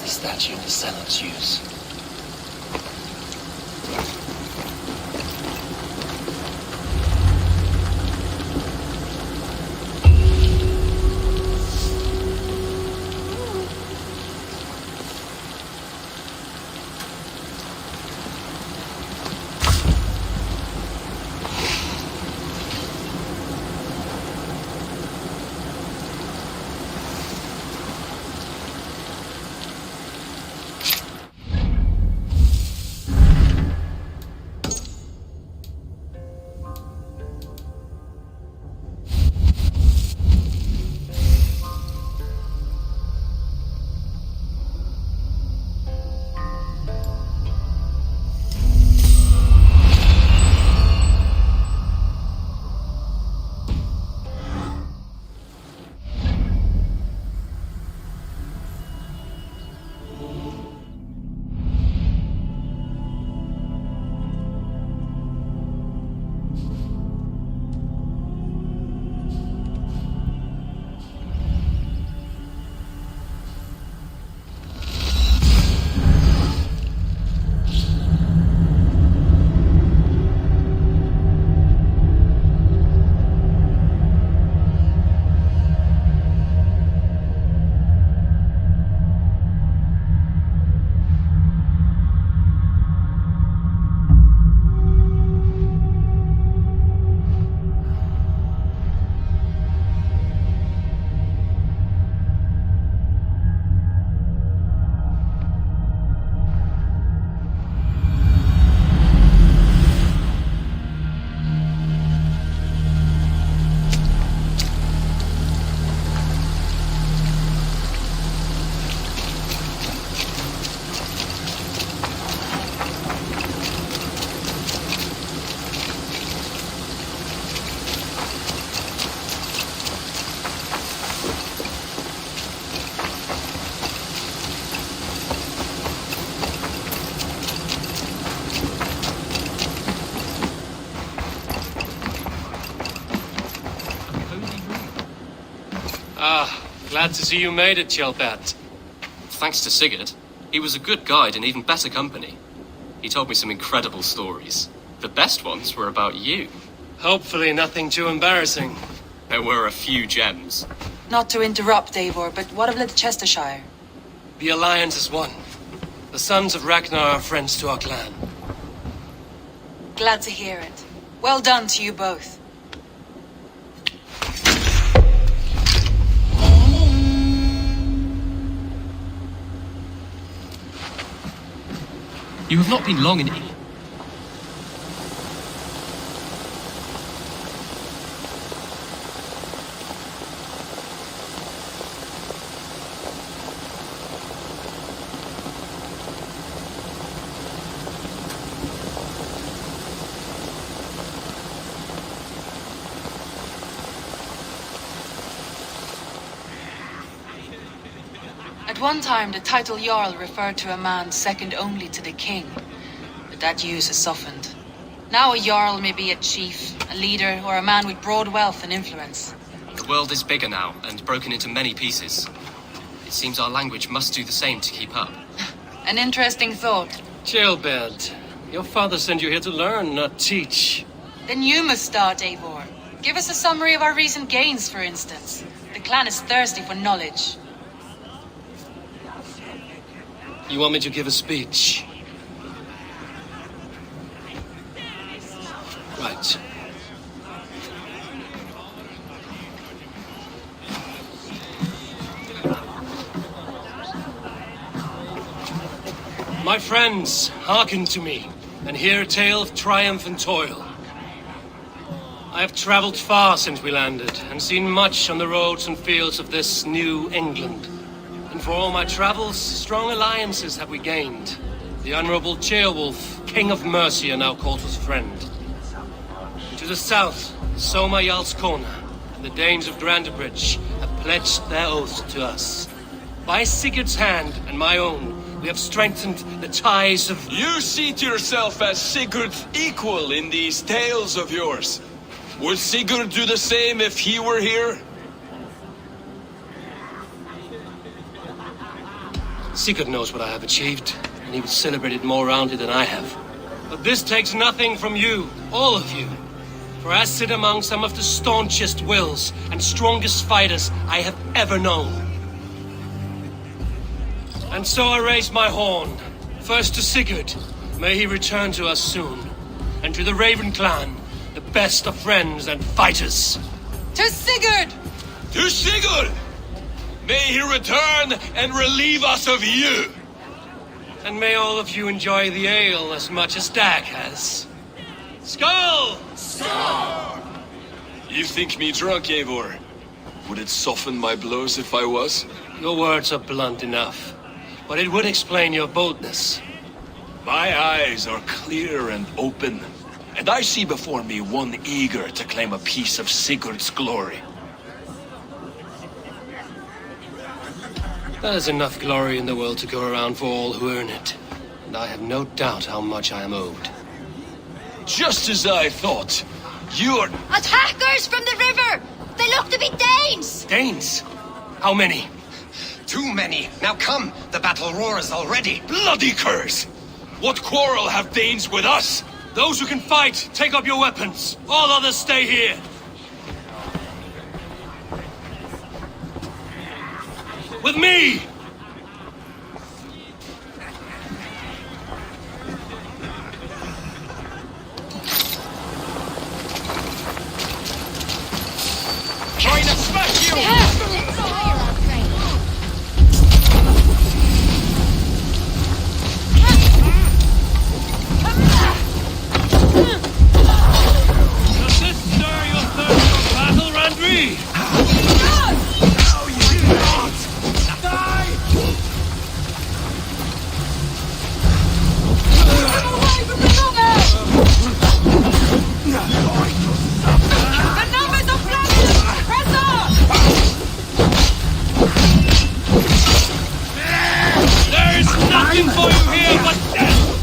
statue the Senates use. Glad to see you made it, Chelbat. Thanks to Sigurd. He was a good guide and even better company. He told me some incredible stories. The best ones were about you. Hopefully nothing too embarrassing. There were a few gems. Not to interrupt, Eivor, but what of Leicestershire? The Alliance is one. The sons of Ragnar are friends to our clan. Glad to hear it. Well done to you both. You have not been long in At one time, the title Jarl referred to a man second only to the king. But that use has softened. Now a Jarl may be a chief, a leader, or a man with broad wealth and influence. The world is bigger now, and broken into many pieces. It seems our language must do the same to keep up. An interesting thought. Chelbat, your father sent you here to learn, not teach. Then you must start, Eivor. Give us a summary of our recent gains, for instance. The clan is thirsty for knowledge. You want me to give a speech? Right. My friends, hearken to me, and hear a tale of triumph and toil. I have traveled far since we landed, and seen much on the roads and fields of this new England. And for all my travels, strong alliances have we gained. The Honorable Ceolwulf, King of Mercia, now calls us friend. To the south, Soma Jarlskona and the Danes of Grantebridge have pledged their oath to us. By Sigurd's hand and my own, we have strengthened the ties of... You see to yourself as Sigurd's equal in these tales of yours. Would Sigurd do the same if he were here? Sigurd knows what I have achieved, and he would celebrate it more roundly than I have. But this takes nothing from you, all of you. For I sit among some of the staunchest wills and strongest fighters I have ever known. And so I raise my horn, first to Sigurd, may he return to us soon, and to the Raven clan, the best of friends and fighters. To Sigurd! To Sigurd! May he return and relieve us of you! And may all of you enjoy the ale as much as Dag has. Skull! You think me drunk, Eivor? Would it soften my blows if I was? Your words are blunt enough, but it would explain your boldness. My eyes are clear and open, and I see before me one eager to claim a piece of Sigurd's glory. There is enough glory in the world to go around for all who earn it, and I have no doubt how much I am owed. Just as I thought. You're... Attackers from the river! They look to be Danes! Danes? How many? Too many. Now come, the battle roars already. bloody curse! What quarrel have Danes with us? Those who can fight, take up your weapons. All others stay here. With me! Trying to smash you! Does this stir your thirst for battle, Randri? There is nothing for you here but death!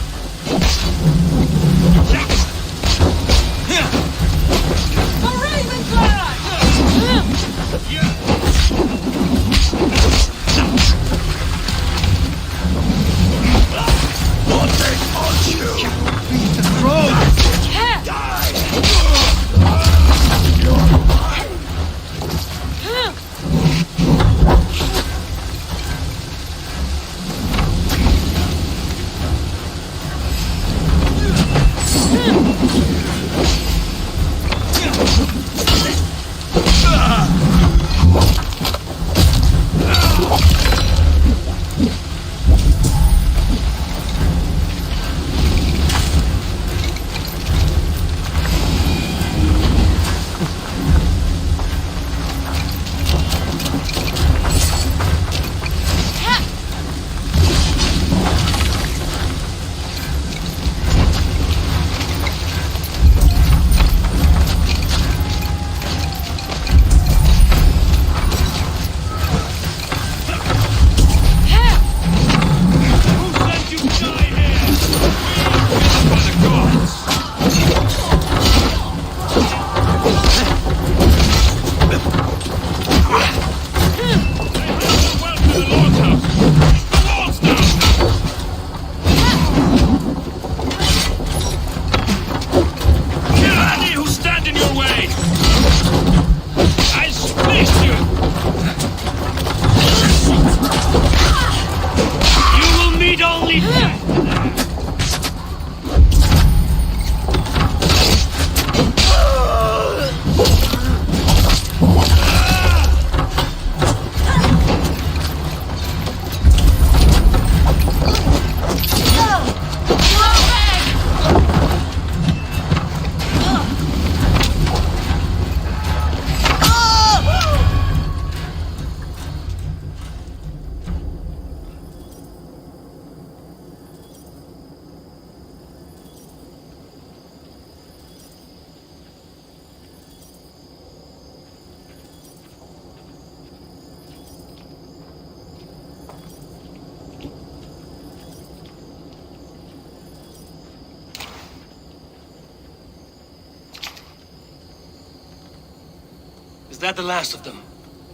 Is that the last of them?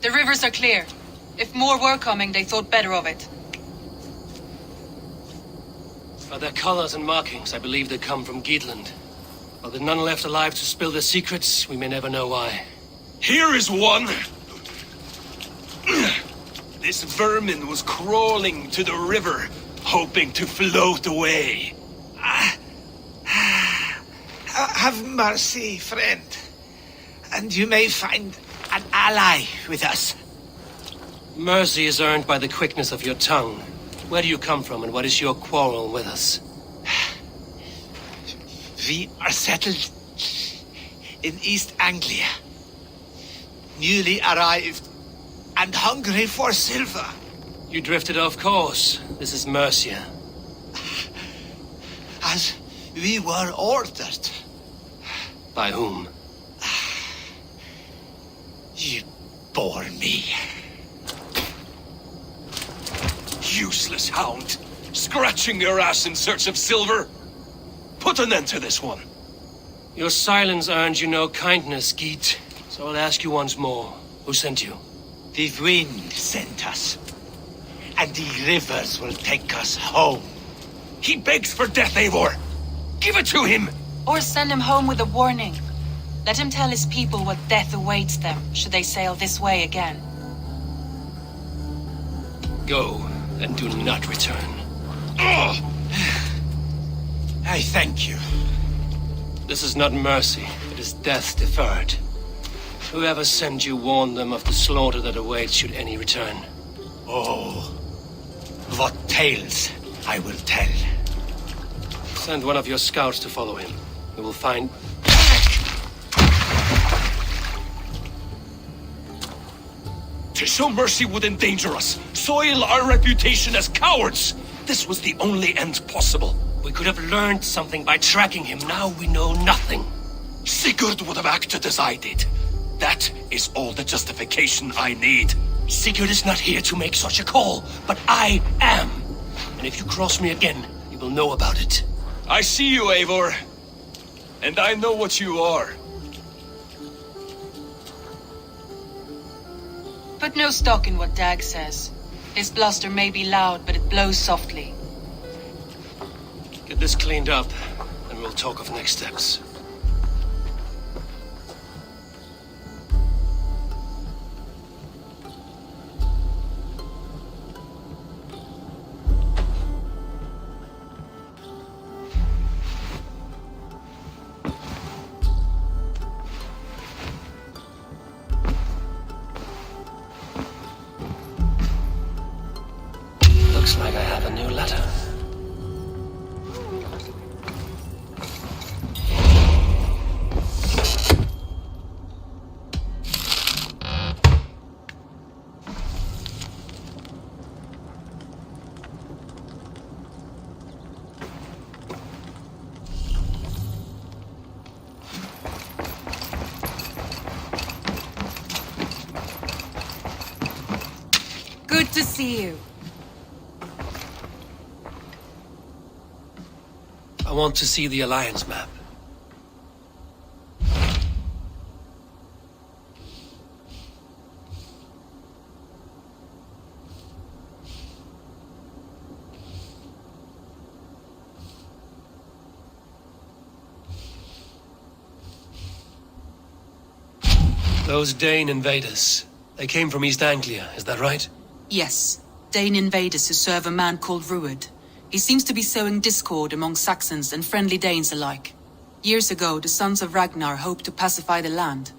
The rivers are clear. If more were coming, they thought better of it. By their colors and markings, I believe they come from Geatland. While there's none left alive to spill their secrets, we may never know why. Here is one. This vermin was crawling to the river, hoping to float away. Have mercy, friend. And you may find an ally with us. Mercy is earned by the quickness of your tongue. Where do you come from, and what is your quarrel with us? We are settled in East Anglia. Newly arrived and hungry for silver. You drifted off course. This is Mercia. As we were ordered. By whom? You bore me. Useless hound. Scratching your ass in search of silver. Put an end to this one. Your silence earned you no kindness, Geet. So I'll ask you once more. Who sent you? The wind sent us. And the rivers will take us home. He begs for death, Eivor. Give it to him. Or send him home with a warning. Let him tell his people what death awaits them, should they sail this way again. Go, and do not return. Ugh. I thank you. This is not mercy, it is death deferred. Whoever sent you warned them of the slaughter that awaits should any return. Oh, what tales I will tell. Send one of your scouts to follow him. We will find... To show mercy would endanger us, soil our reputation as cowards. This was the only end possible. We could have learned something by tracking him. Now we know nothing. Sigurd would have acted as I did. That is all the justification I need. Sigurd is not here to make such a call, but I am. And if you cross me again, you will know about it. I see you, Eivor. And I know what you are. Put no stock in what Dag says. His bluster may be loud, but it blows softly. Get this cleaned up, and we'll talk of next steps. Looks like I have a new letter. Good to see you. I want to see the Alliance map. Those Dane invaders, they came from East Anglia, is that right? Yes, Dane invaders who serve a man called Ruud. He seems to be sowing discord among Saxons and friendly Danes alike. Years ago, the sons of Ragnar hoped to pacify the land.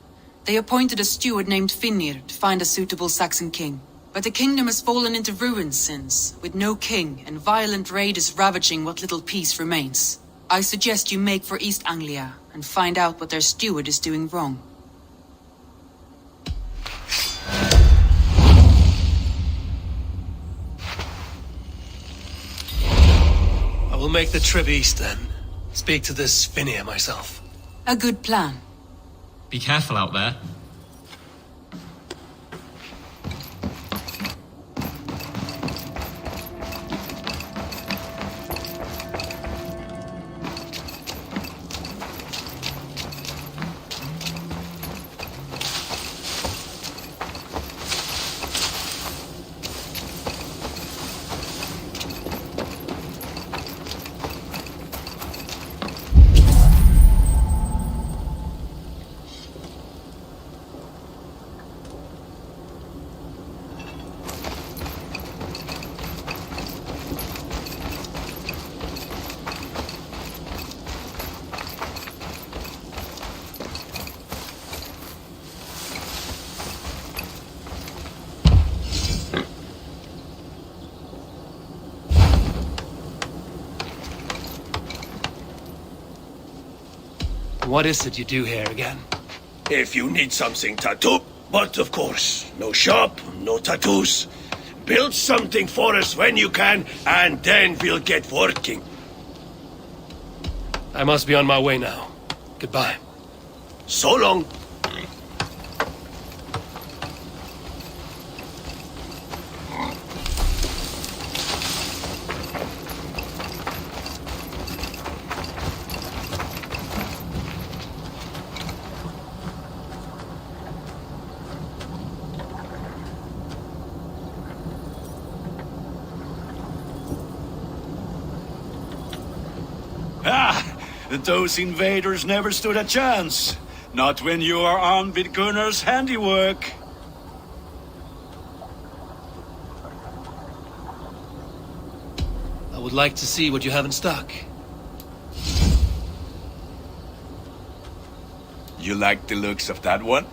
They appointed a steward named Finnir to find a suitable Saxon king. But the kingdom has fallen into ruins since, with no king and violent raiders ravaging what little peace remains. I suggest you make for East Anglia and find out what their steward is doing wrong. I will make the trip east then. Speak to this Finnir myself. A good plan. Be careful out there. what is it you do here again? If you need something tattoo, but of course, no shop, no tattoos. Build something for us when you can, and then we'll get working. I must be on my way now. Goodbye. So long. Those invaders never stood a chance. Not when you are armed with Gunnar's handiwork. I would like to see what you have in stock. You like the looks of that one?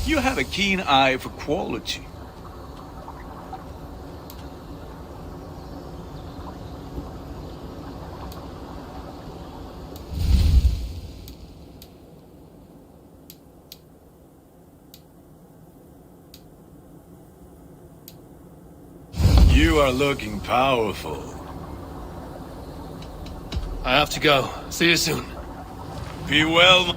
You have a keen eye for quality. You are looking powerful. I have to go. See you soon. Be well.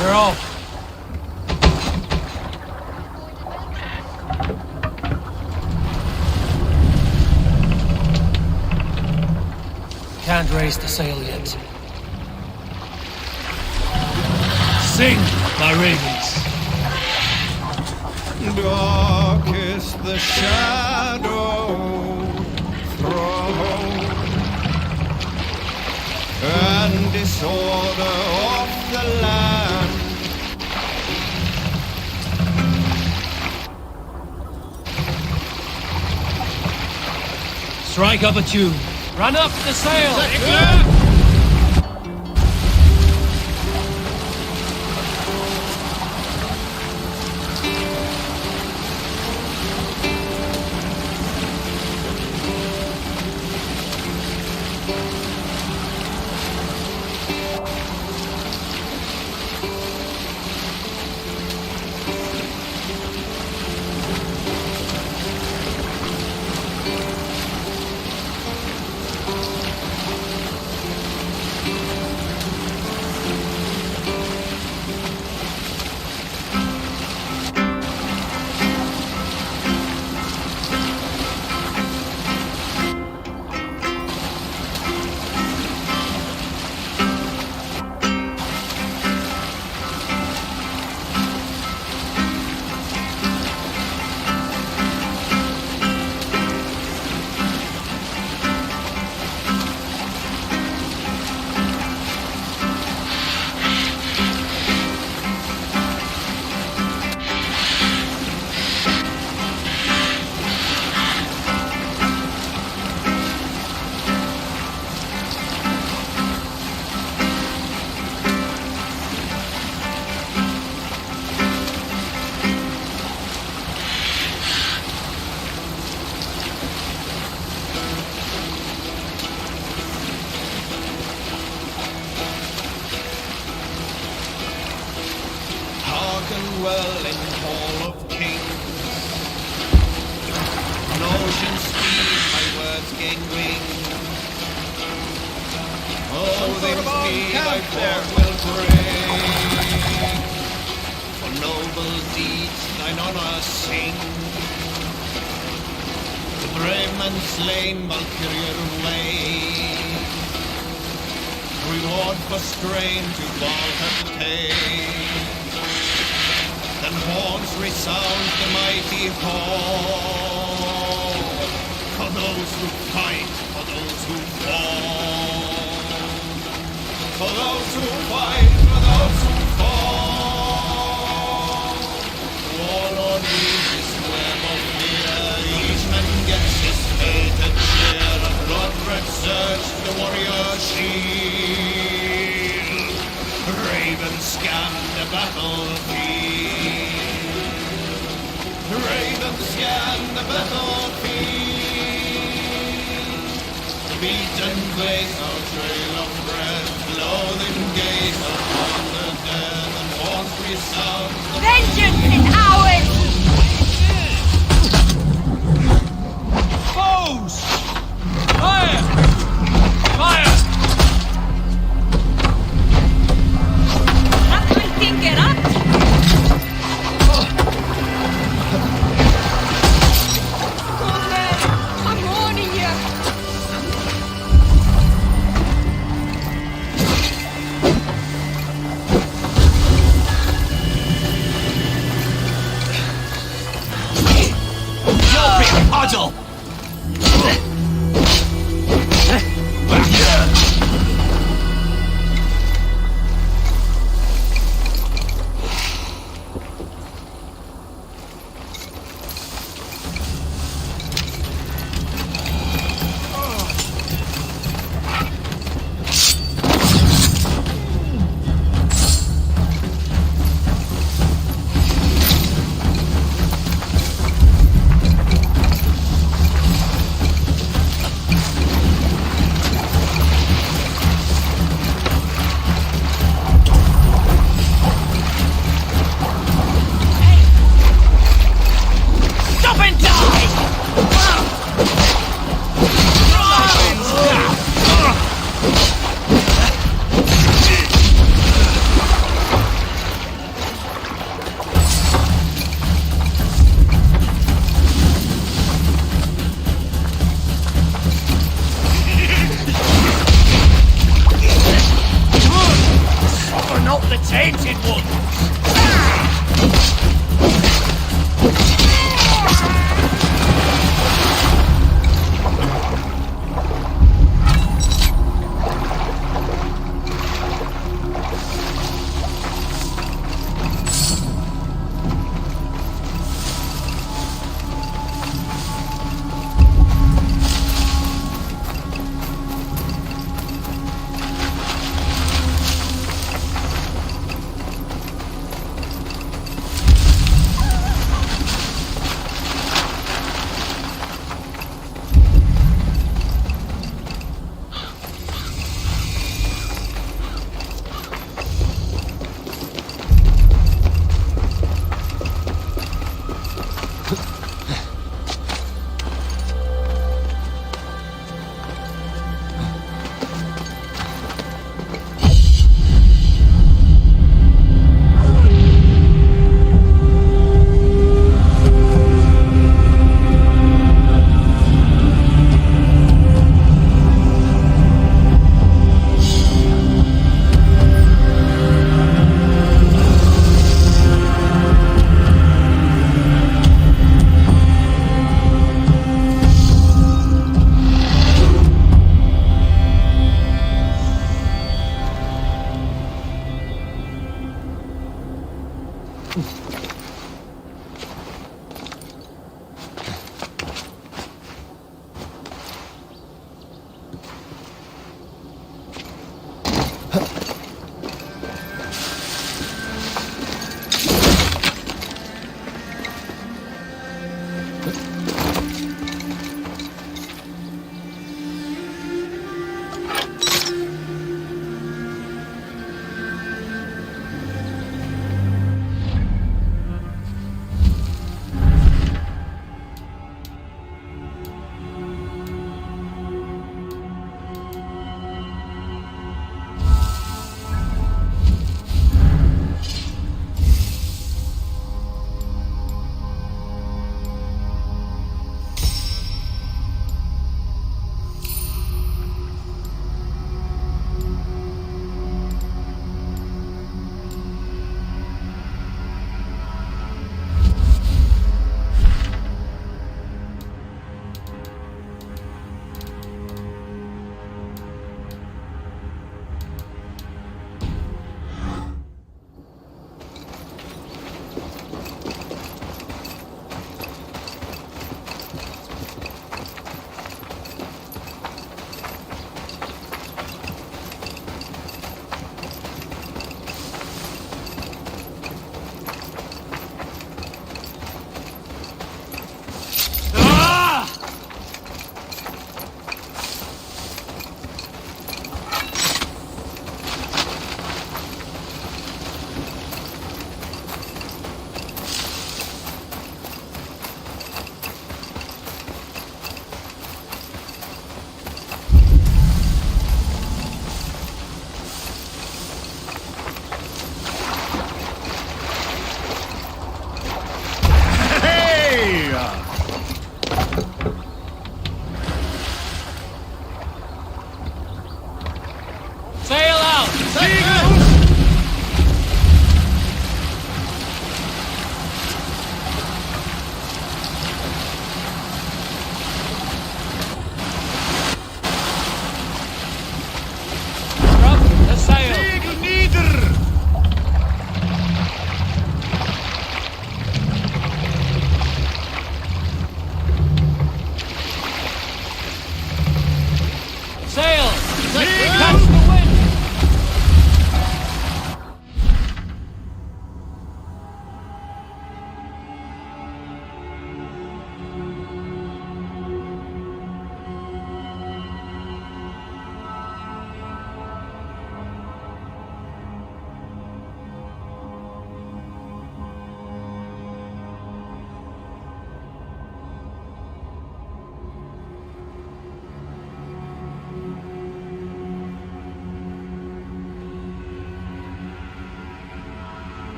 We're off. Can't raise the sail yet. Sing, my ravens. Dark is the shadow thrown, and disorder of the land. Strike up a tune. Run up the sail! dwell in Hall of Kings. On ocean speed my words gain wings. Oh, they me my force will bring. For noble deeds thine honor sing. The brave man slain Valkyrian way. Reward for strain to Valhalla take. Then horns resound the mighty call. For those who fight, for those who fall. For those who fight, for those who fall. Warlord weaves his web of fear. Each man gets his hated share. A blood-red surge the warrior's shield. Ravens scan the battlefield. Ravens scan the battlefield. The beaten blaze no trail of bread. Loathing gaze upon the dead. And horns resound the Vengeance is ours! Foes! Fire! Fire! I'm warning you! Adel!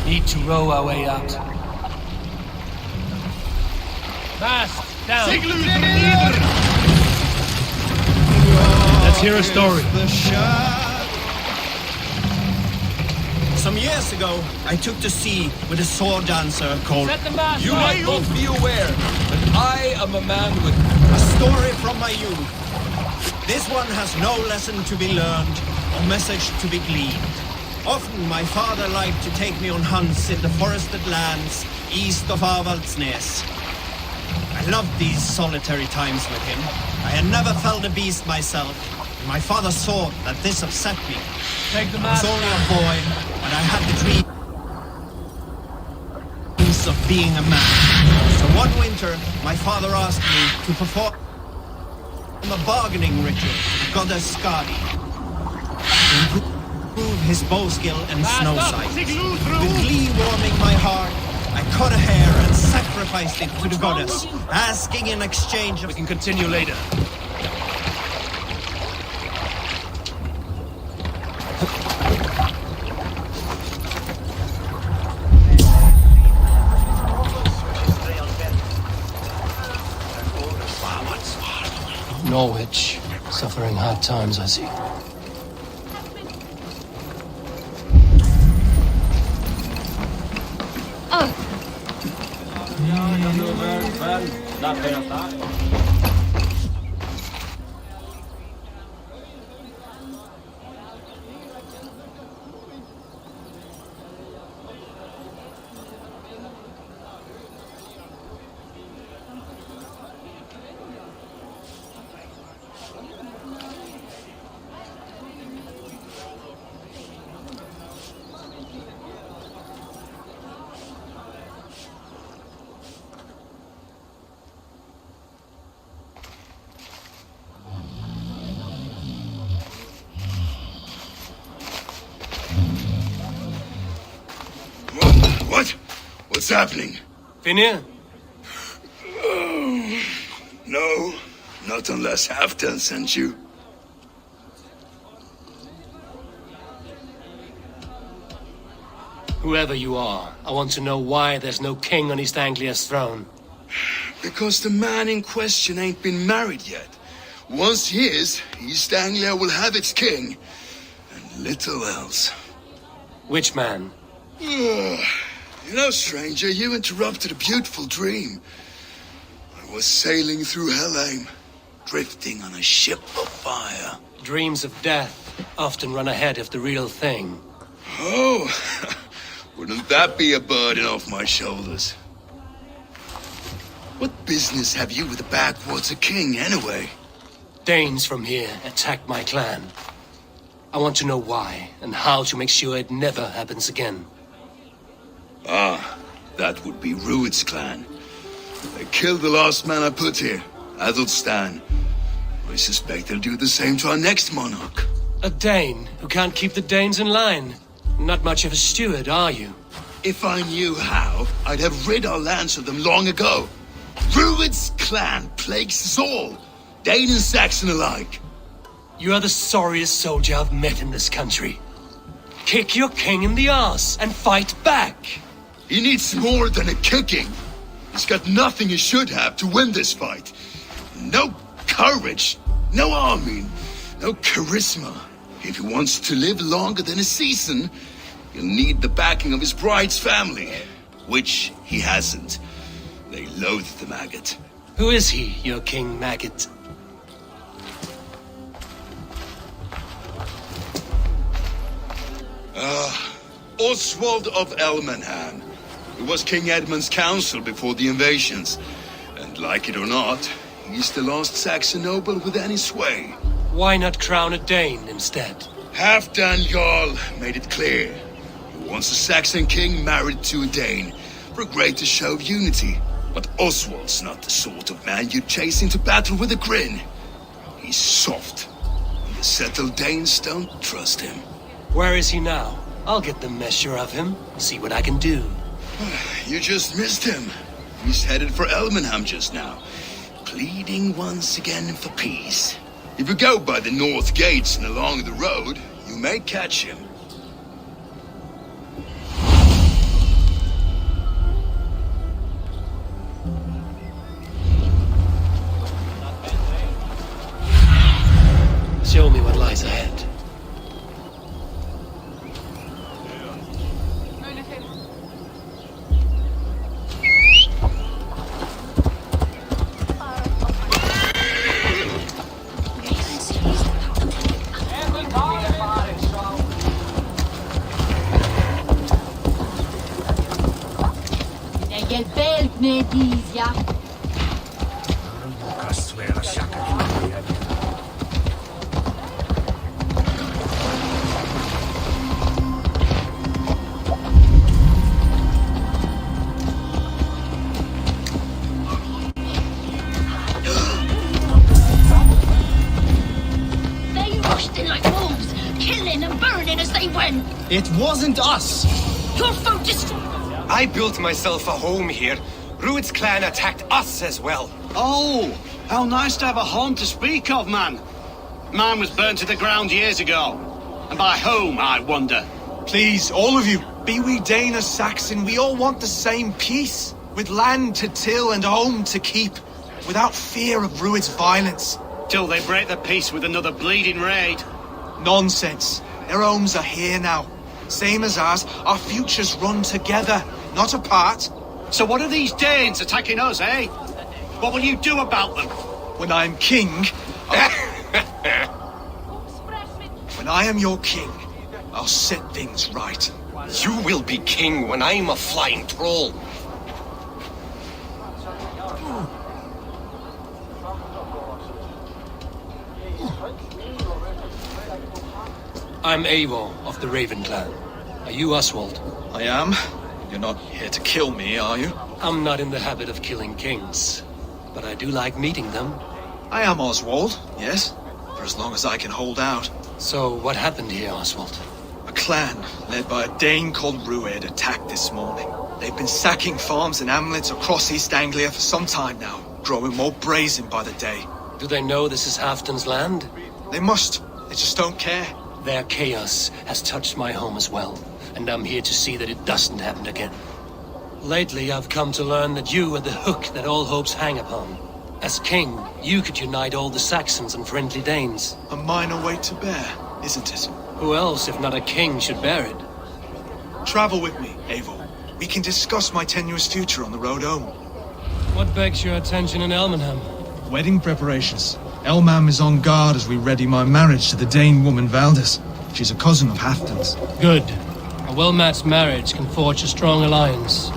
Need to row our way out. Mast down. Let's hear a story. Some years ago, I took to sea with a sword dancer called... Set the mast You right. might both be aware that I am a man with... A story from my youth. This one has no lesson to be learned or message to be gleaned. Often my father liked to take me on hunts in the forested lands east of Avaldsnes. I loved these solitary times with him. I had never felled a beast myself, and my father saw that this upset me. Take the I was mast only down. a boy, but I had the dreams of being a man. So one winter, my father asked me to perform a bargaining ritual with goddess Skadi to improve his bow skill and snow sight. With glee warming my heart, I cut a hair and sacrificed it to the goddess, asking in exchange of... We can continue later. Norwich, suffering hard times, I see. What? What's happening? Finir? No, not unless Halfdan sent you. Whoever you are, I want to know why there's no king on East Anglia's throne. Because the man in question ain't been married yet. Once he is, East Anglia will have its king. And little else. Which man? You know, stranger, you interrupted a beautiful dream. I was sailing through Helheim, drifting on a ship of fire. Dreams of death often run ahead of the real thing. Oh, wouldn't that be a burden off my shoulders? What business have you with the backwater king, anyway? Danes from here attacked my clan. I want to know why, and how to make sure it never happens again. Ah, that would be Rued's clan. They killed the last man I put here, Adelstan. I suspect they'll do the same to our next monarch. A Dane who can't keep the Danes in line. Not much of a steward, are you? If I knew how, I'd have rid our lands of them long ago. Rued's clan plagues us all, Dane and Saxon alike. You are the sorriest soldier I've met in this country. Kick your king in the arse and fight back. He needs more than a kicking. He's got nothing he should have to win this fight. No courage, no army, no charisma. If he wants to live longer than a season, he'll need the backing of his bride's family, which he hasn't. They loathe the maggot. Who is he, your king maggot? Oswald of Elmenham. He was King Edmund's counsel before the invasions. And like it or not, he's the last Saxon noble with any sway. Why not crown a Dane instead? Halfdan Jarl made it clear. He wants a Saxon king married to a Dane for a greater show of unity. But Oswald's not the sort of man you'd chase into battle with a grin. He's soft. And the settled Danes don't trust him. Where is he now? I'll get the measure of him, see what I can do. You just missed him. He's headed for Elmenham just now, pleading once again for peace. If you go by the north gates and along the road, you may catch him. Get belt nedis, ja. They rushed in like wolves, killing and burning as they went. It wasn't us! Your foe destroyed. I built myself a home here. Rued's clan attacked us as well. Oh, how nice to have a home to speak of, man. Mine was burnt to the ground years ago. And by whom, I wonder? Please, all of you, be we Dane or Saxon, we all want the same peace. With land to till and home to keep. Without fear of Rued's violence. Till they break the peace with another bleeding raid. Nonsense. Their homes are here now. Same as ours, our futures run together, not apart. So what are these Danes attacking us, eh? What will you do about them? When I am king... when I am your king, I'll set things right. You will be king when I'm a flying troll. I'm Eivor of the Raven clan. Are you Oswald? I am. You're not here to kill me, are you? I'm not in the habit of killing kings, but I do like meeting them. I am Oswald, yes. For as long as I can hold out. So, what happened here, Oswald? A clan, led by a Dane called Rued, attacked this morning. They've been sacking farms and hamlets across East Anglia for some time now, growing more brazen by the day. Do they know this is Halfdan's land? They must. They just don't care. Their chaos has touched my home as well, and I'm here to see that it doesn't happen again. Lately, I've come to learn that you are the hook that all hopes hang upon. As king, you could unite all the Saxons and friendly Danes. A minor weight to bear, isn't it? Who else, if not a king, should bear it? Travel with me, Eivor. We can discuss my tenuous future on the road home. What begs your attention in Elmenham? Wedding preparations. Elmam is on guard as we ready my marriage to the Dane woman Valdis. She's a cousin of Halfdan's. Good. A well-matched marriage can forge a strong alliance.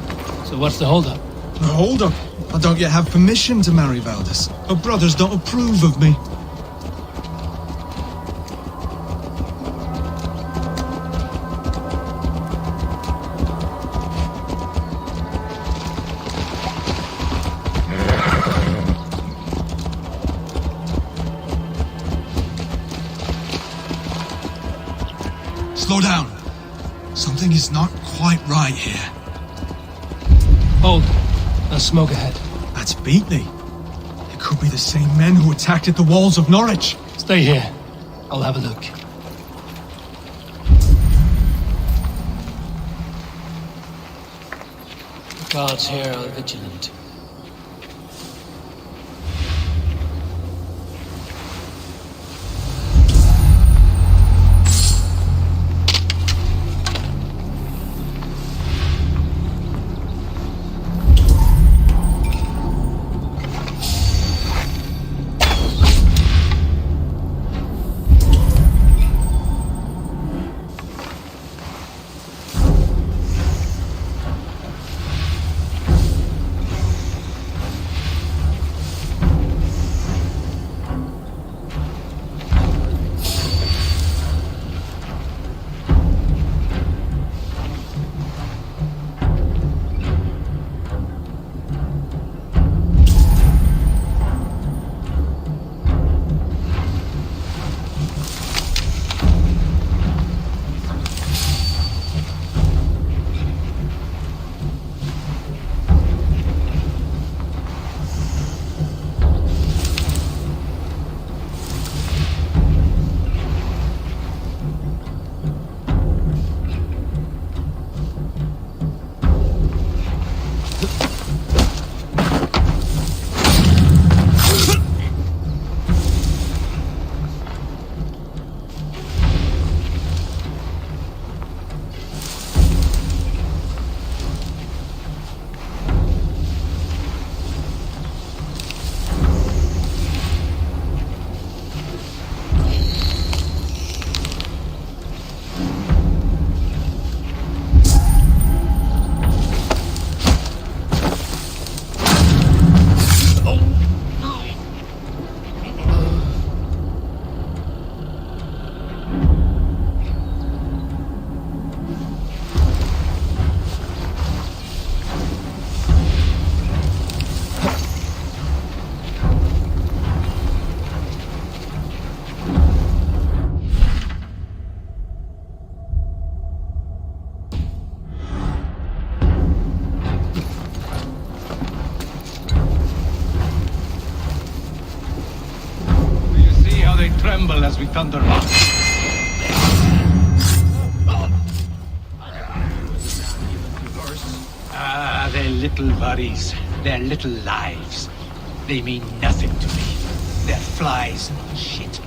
So what's the holdup? No, hold up. I don't yet have permission to marry Valdis. Her brothers don't approve of me. Slow down. Something is not quite right here. Hold. There's smoke ahead. That's Beatley. It could be the same men who attacked at the walls of Norwich. Stay here. I'll have a look. The guards here are vigilant. as we thunderbolt. They're little worries. They're little lives. They mean nothing to me. They're flies and shit.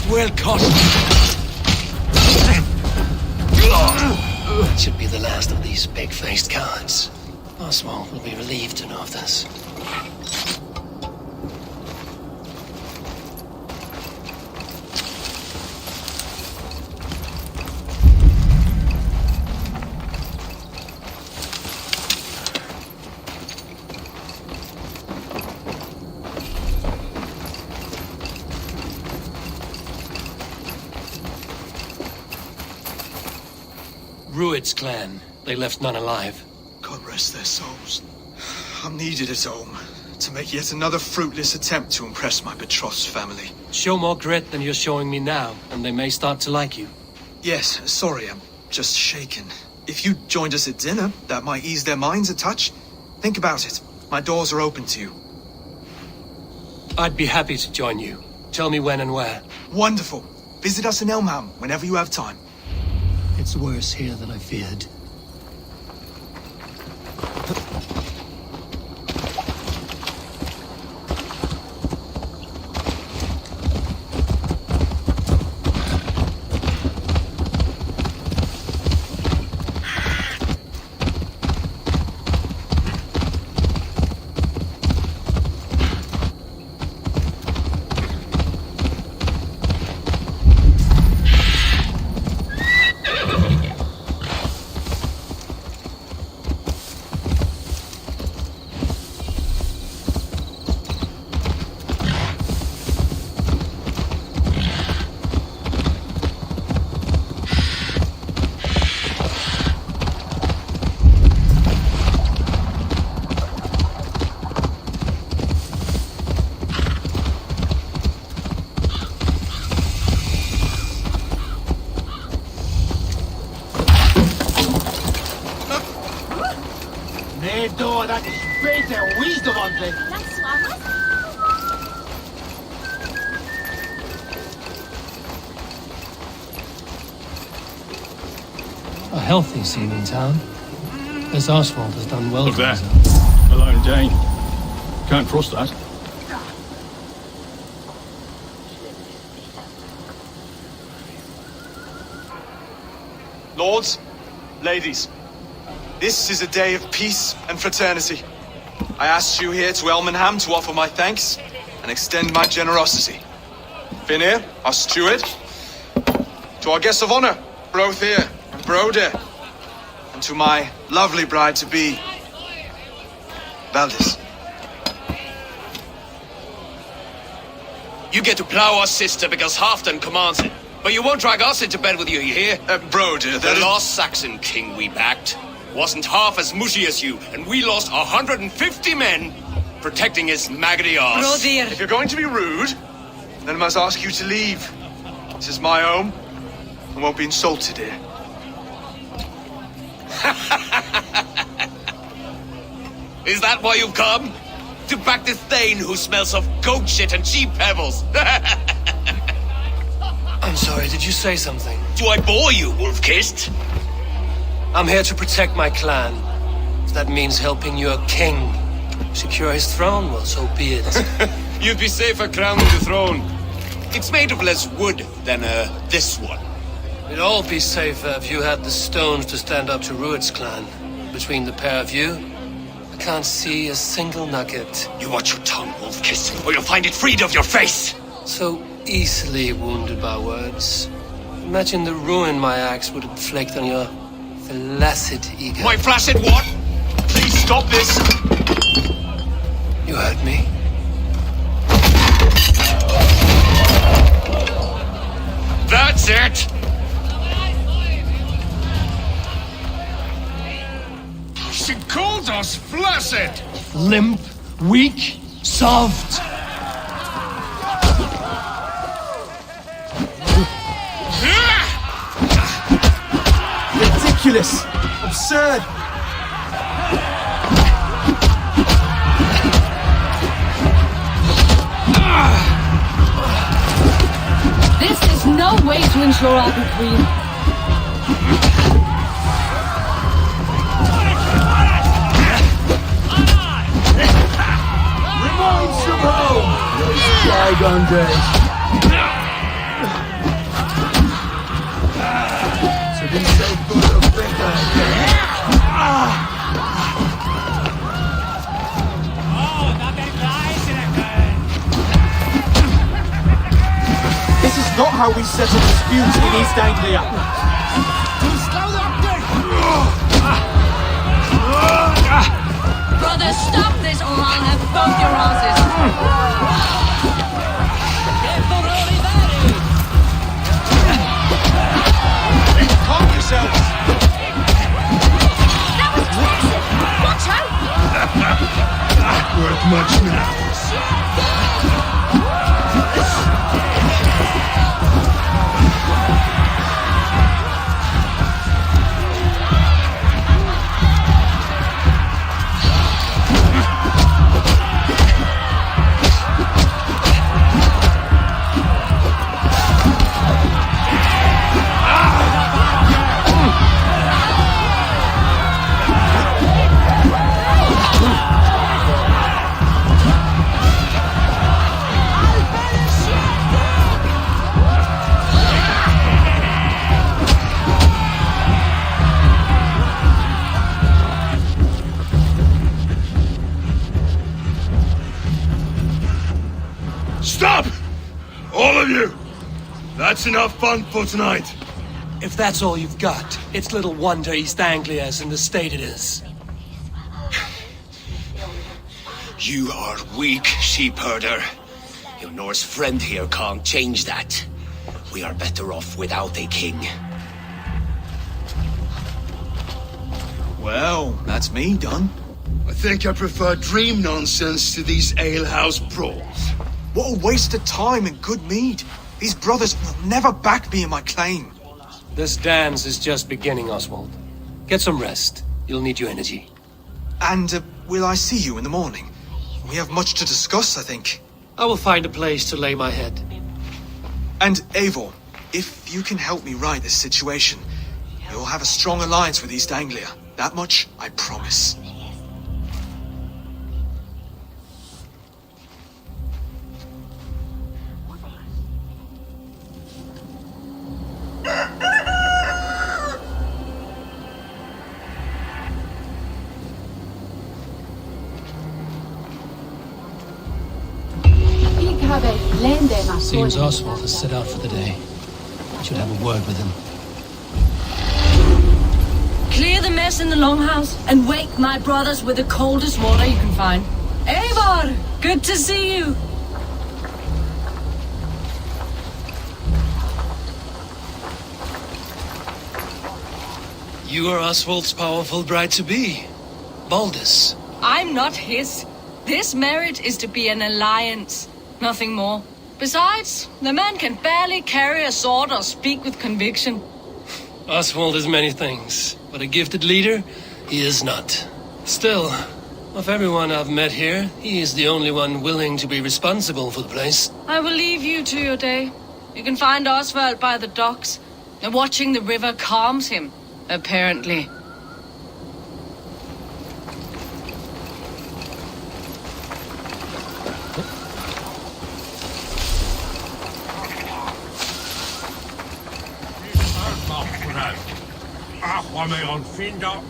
Will cost. It should be the last of these big-faced cowards. Oswald will be relieved to know of this. Rued's clan. They left none alive. God rest their souls. I'm needed at home to make yet another fruitless attempt to impress my betrothed's family. Show more grit than you're showing me now, and they may start to like you. Yes, sorry, I'm just shaken. If you joined us at dinner, that might ease their minds a touch. Think about it. My doors are open to you. I'd be happy to join you. Tell me when and where. Wonderful. Visit us in Elmham whenever you have time. It's worse here than I feared. A healthy scene in town. This Oswald has done well. Look for there. himself. A lone Dane. Can't trust that. Lords, ladies, this is a day of peace and fraternity. I asked you here to Elmenham to offer my thanks and extend my generosity. Finir, our steward, to our guests of honor, Brothir and Broder, and to my lovely bride-to-be, Valdis. You get to plow our sister because Halfdan commands it. But you won't drag us into bed with you hear? Broder, the lost Saxon king we backed wasn't half as mushy as you, and we lost 150 men protecting his maggoty arse. If you're going to be rude, then I must ask you to leave. This is my home. I won't be insulted here. Is that why you've come? To back this Thane who smells of goat shit and cheap pebbles? I'm sorry, did you say something? Do I bore you, wolf-kissed? I'm here to protect my clan. If that means helping your king secure his throne, well, so be it. You'd be safer crowning the throne. It's made of less wood than, this one. We'd all be safer if you had the stones to stand up to Rued's clan. Between the pair of you, I can't see a single nugget. You watch your tongue, Wolf-Kiss, or you'll find it freed of your face! So easily wounded by words. Imagine the ruin my axe would inflict on your flaccid ego. My flaccid what? Please stop this! You heard me. That's it! She called us flaccid! Limp, weak, soft. Ridiculous! Absurd! This is no way to ensure I'll be queen. Reminds you of home! Those bygone days. So be so good or better. This is not how we settle disputes in East Anglia. Brothers, stop this or I'll have both your asses. Calm yourselves! That was treason! Watch out! Worth much now. Stop! All of you! That's enough fun for tonight. If that's all you've got, it's little wonder East Anglia's in the state it is. You are weak, sheep herder. Your Norse friend here can't change that. We are better off without a king. Well, that's me done. I think I prefer dream nonsense to these alehouse brawls. What a waste of time and good mead. These brothers will never back me in my claim. This dance is just beginning, Oswald. Get some rest. You'll need your energy. And will I see you in the morning? We have much to discuss, I think. I will find a place to lay my head. And Eivor, if you can help me right this situation, you'll have a strong alliance with East Anglia. That much, I promise. Seems Oswald has set out for the day. I should have a word with him. Clear the mess in the longhouse and wake my brothers with the coldest water you can find. Eivor, good to see you. You are Oswald's powerful bride-to-be, Baldus. I'm not his. This marriage is to be an alliance, nothing more. Besides, the man can barely carry a sword or speak with conviction. Oswald is many things, but a gifted leader, he is not. Still, of everyone I've met here, he is the only one willing to be responsible for the place. I will leave you to your day. You can find Oswald by the docks. And watching the river calms him, apparently. coming on Finder.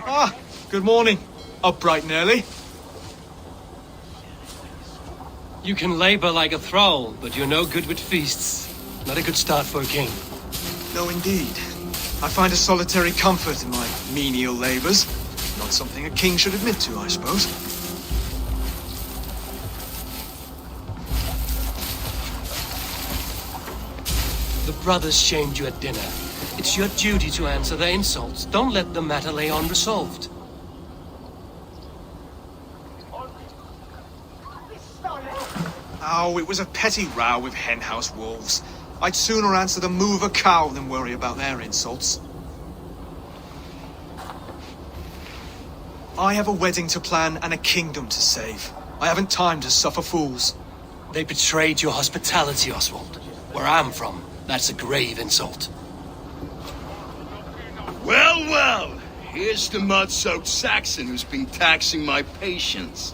Ah, good morning. Up bright and early. You can labor like a thrall, but you're no good with feasts. Not a good start for a king. No, indeed. I find a solitary comfort in my menial labors. Not something a king should admit to, I suppose. The brothers shamed you at dinner. It's your duty to answer their insults. Don't let the matter lay unresolved. Oh, it was a petty row with henhouse wolves. I'd sooner answer the moo of a cow than worry about their insults. I have a wedding to plan and a kingdom to save. I haven't time to suffer fools. They betrayed your hospitality, Oswald. Where I'm from, that's a grave insult. Well, well, here's the mud-soaked Saxon who's been taxing my patience.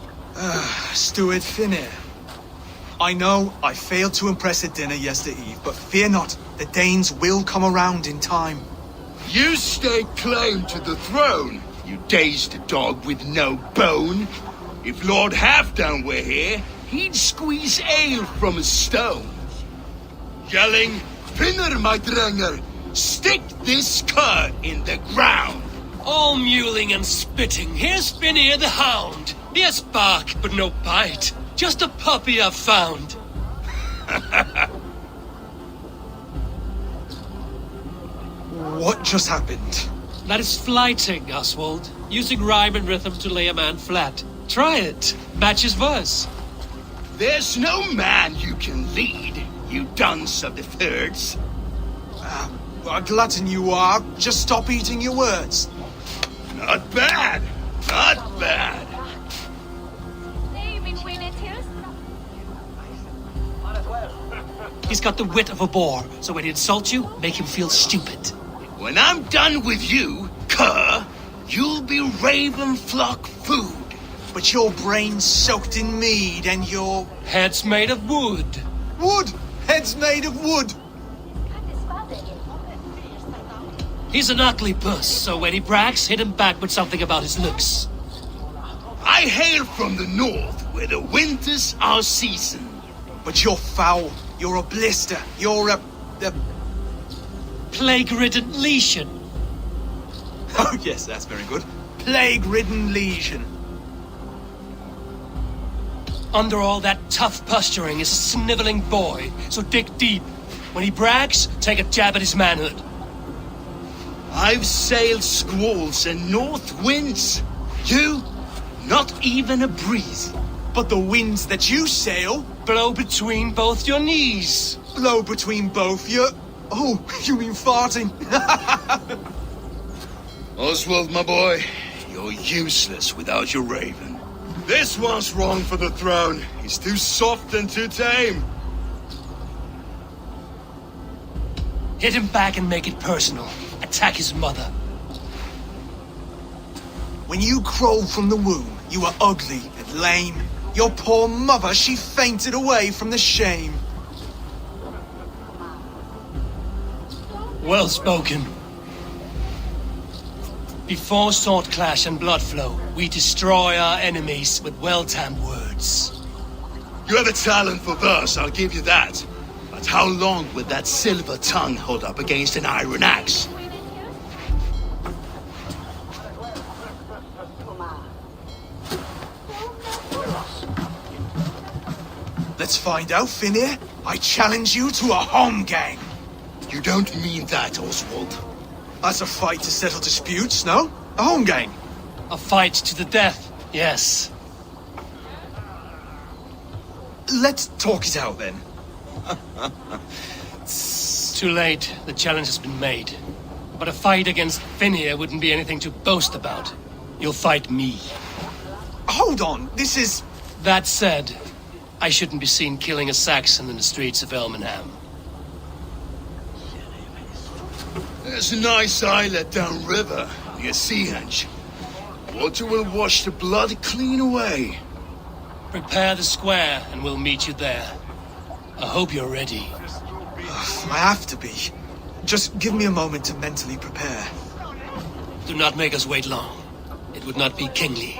Steward Finir. I know I failed to impress at dinner yestereve, but fear not, the Danes will come around in time. You stake claim to the throne, you dazed dog with no bone. If Lord Halfdown were here, he'd squeeze ale from a stone. Yelling, Finir, my drenger, stick this cur in the ground. All mewling and spitting. Here's Finir the hound. Here's bark, but no bite. Just a puppy I've found. What just happened? That is flighting, Oswald. Using rhyme and rhythm to lay a man flat. Try it. Match his verse. There's no man you can lead, you dunce of the thirds. A glutton you are. Just stop eating your words. Not bad. Not bad. He's got the wit of a boar, so when he insults you, make him feel stupid. When I'm done with you, cur, you'll be raven flock food. But your brain's soaked in mead and your... Head's made of wood. Wood? Heads made of wood. He's an ugly puss, so when he brags, hit him back with something about his looks. I hail from the north, where the winters are seasoned. But you're foul. You're a blister. You're a plague-ridden lesion. Oh yes, that's very good. Plague-ridden lesion. Under all that tough posturing is a sniveling boy, so dig deep. When he brags, take a jab at his manhood. I've sailed squalls and north winds. You, not even a breeze. But the winds that you sail blow between both your knees. Blow between both your... Oh, you mean farting? Oswald, my boy, you're useless without your raven. This one's wrong for the throne. He's too soft and too tame. Hit him back and make it personal. Attack his mother. When you crawled from the womb, you were ugly and lame. Your poor mother, she fainted away from the shame. Well spoken. Before sword clash and blood flow, we destroy our enemies with well-timed words. You have a talent for verse, I'll give you that. But how long would that silver tongue hold up against an iron axe? Let's find out, Finir. I challenge you to a home gang. You don't mean that, Oswald. As a fight to settle disputes, no? A home gang. A fight to the death, yes. Let's talk it out, then. Too late. The challenge has been made. But a fight against Finir wouldn't be anything to boast about. You'll fight me. Hold on, this is... That said, I shouldn't be seen killing a Saxon in the streets of Elmenham. There's a nice islet downriver, near Seahenge. Water will wash the blood clean away. Prepare the square, and we'll meet you there. I hope you're ready. I have to be. Just give me a moment to mentally prepare. Do not make us wait long. It would not be kingly.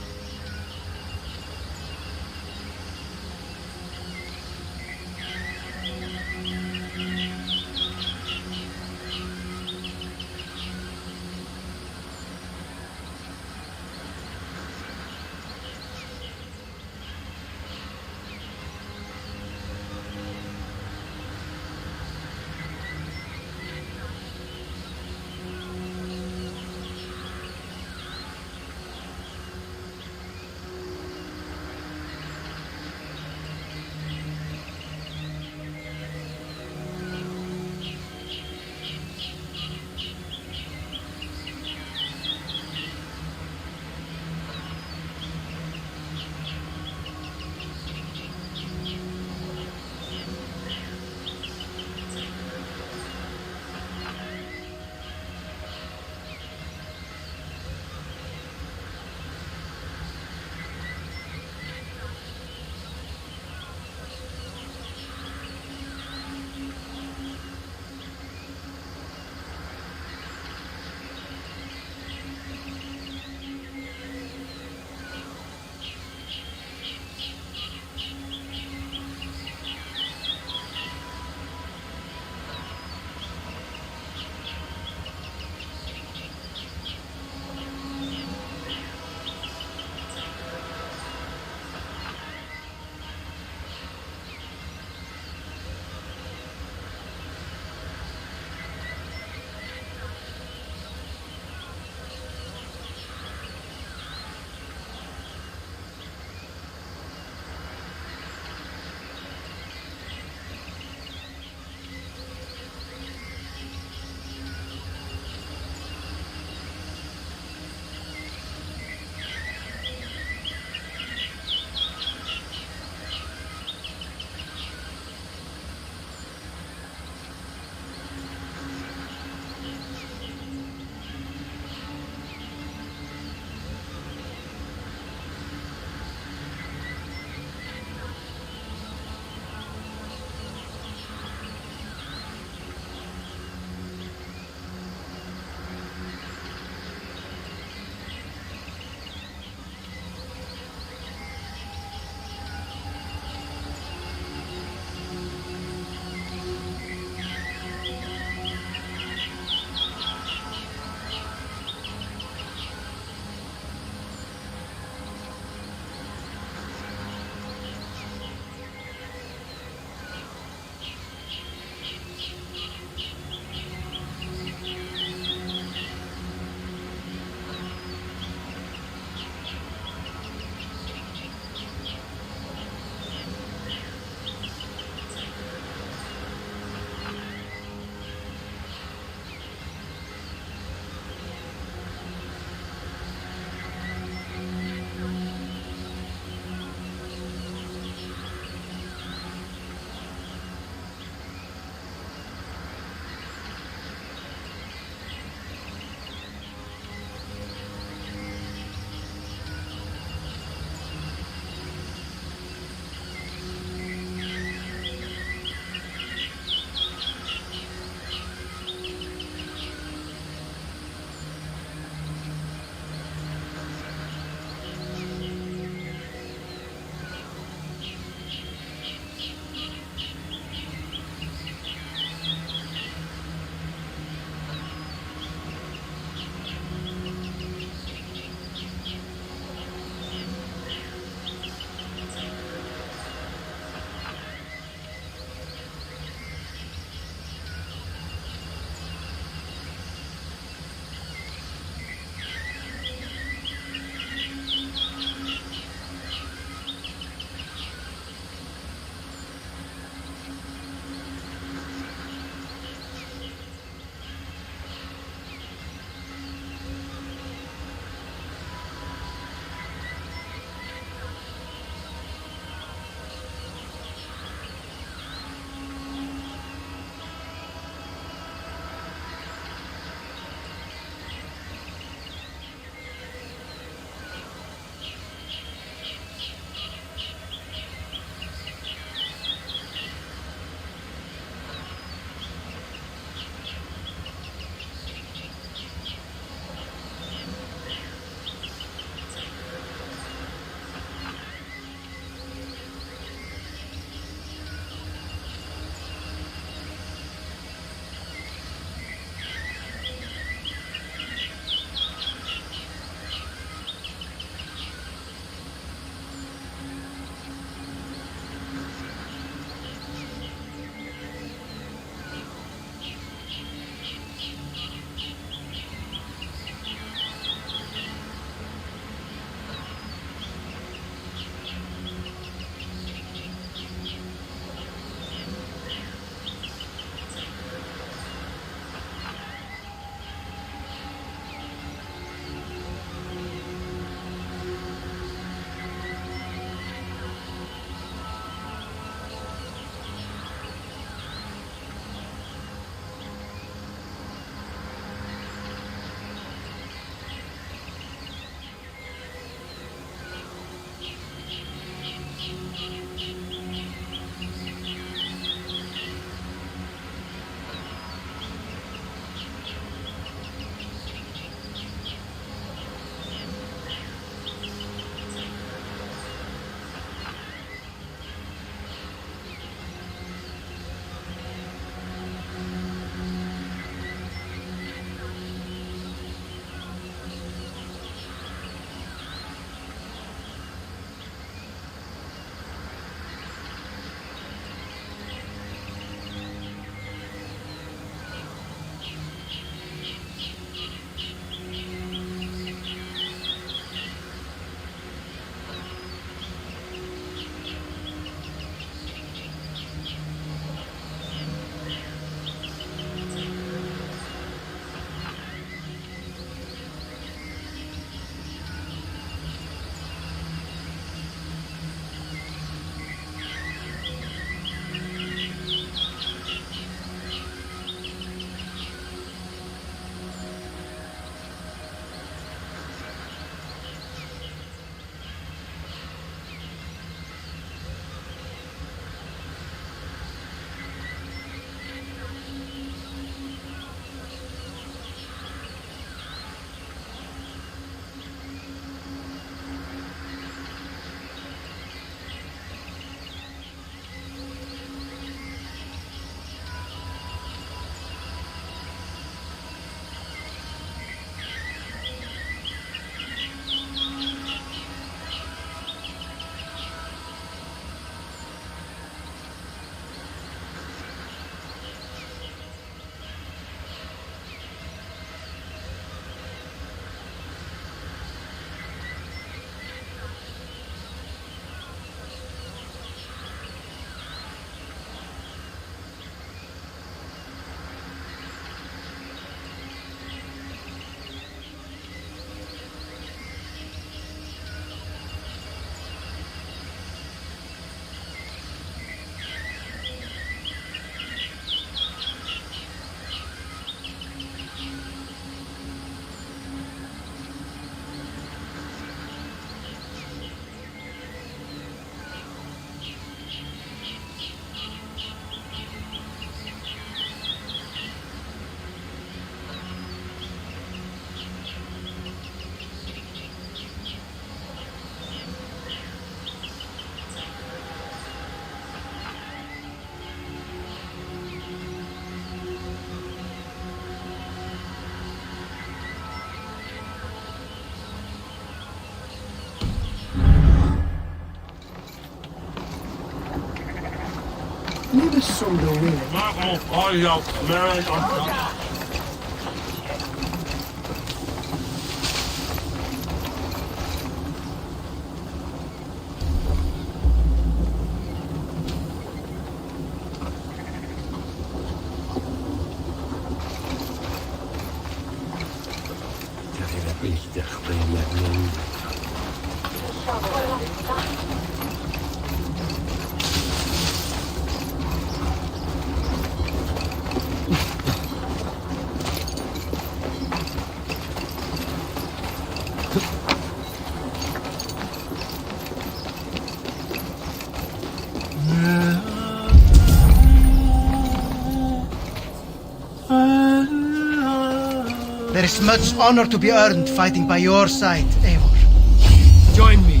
There is much honor to be earned fighting by your side, Eivor. Join me.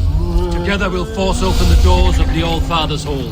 Together we'll force open the doors of the All-Father's Hall.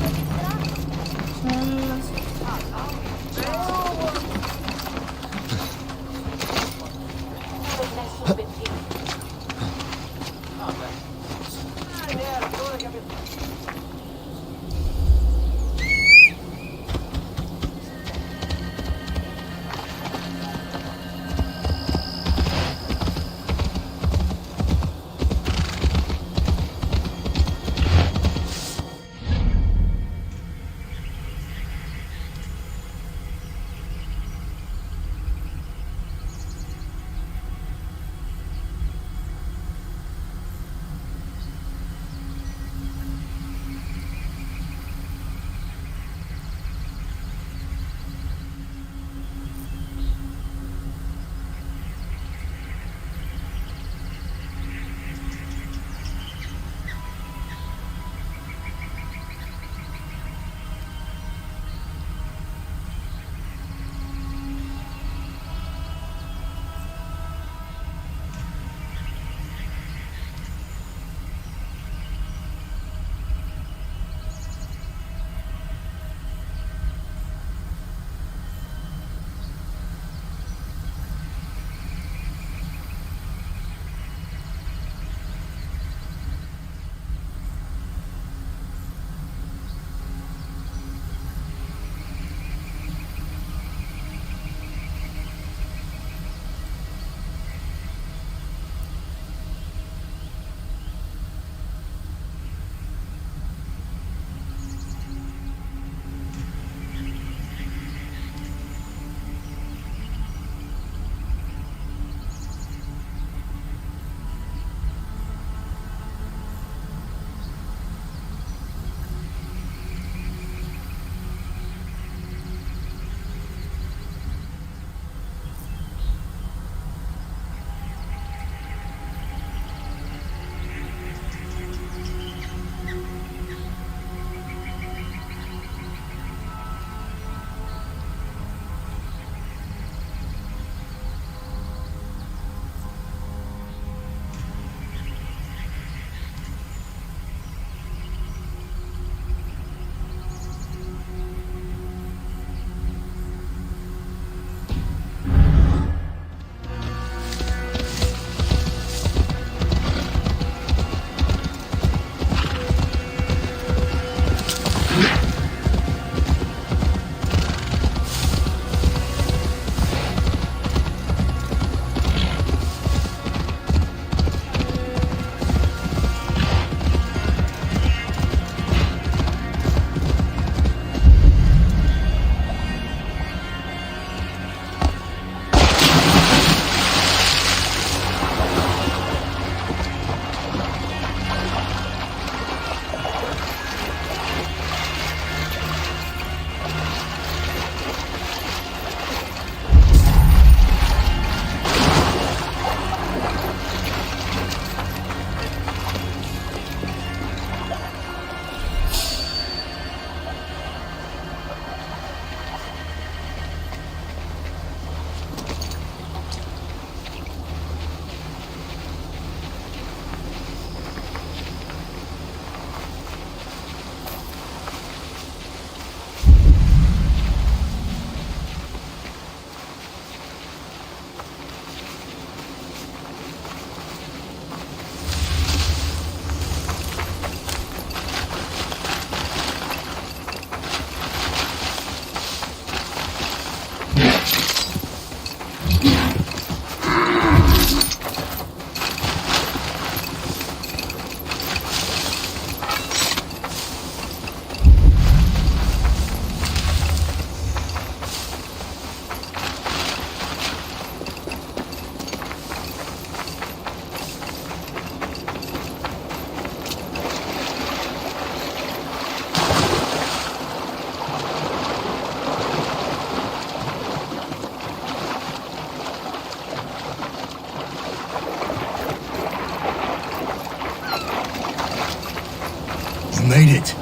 You made it.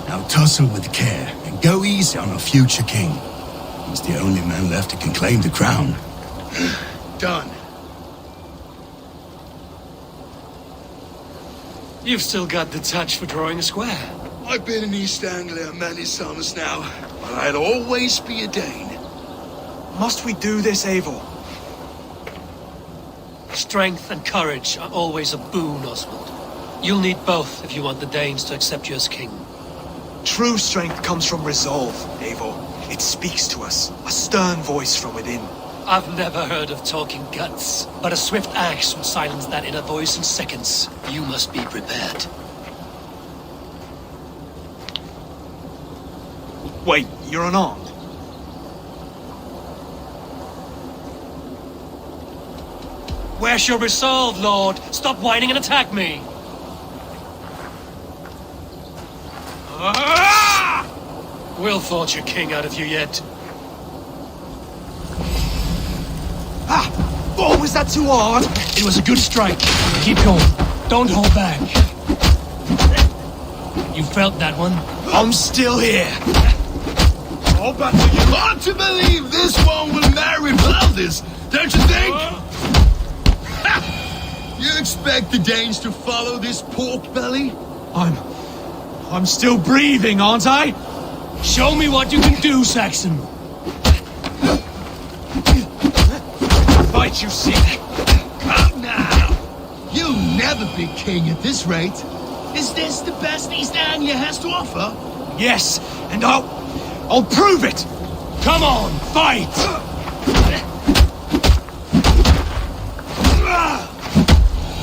Now tussle with care and go easy on our future king. He's the only man left who can claim the crown. Done. You've still got the touch for drawing a square. I've been in East Anglia many summers now, but I'll always be a Dane. Must we do this, Eivor? Strength and courage are always a boon, Oswald. You'll need both if you want the Danes to accept you as king. True strength comes from resolve, Eivor. It speaks to us, a stern voice from within. I've never heard of talking guts, but a swift axe will silence that inner voice in seconds. You must be prepared. Wait, you're unarmed? Where's your resolve, Lord? Stop whining and attack me! We'll forge your king out of you yet. Oh, was that too hard? It was a good strike. Keep going. Don't hold back. You felt that one? I'm still here. Oh, but you hard to believe this one will marry Valdis, don't you think? You expect the Danes to follow this pork belly? I'm still breathing, aren't I? Show me what you can do, Saxon. Fight, you see. Come now! You'll never be king at this rate. Is this the best East Anglia has to offer? Yes, and I'll prove it! Come on, fight!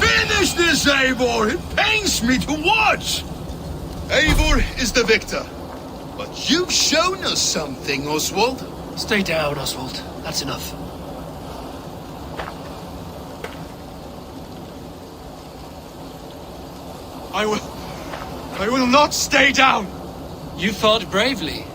Finish this, Eivor! It pains me to watch! Eivor is the victor. But you've shown us something, Oswald. Stay down, Oswald. That's enough. I will not stay down! You fought bravely.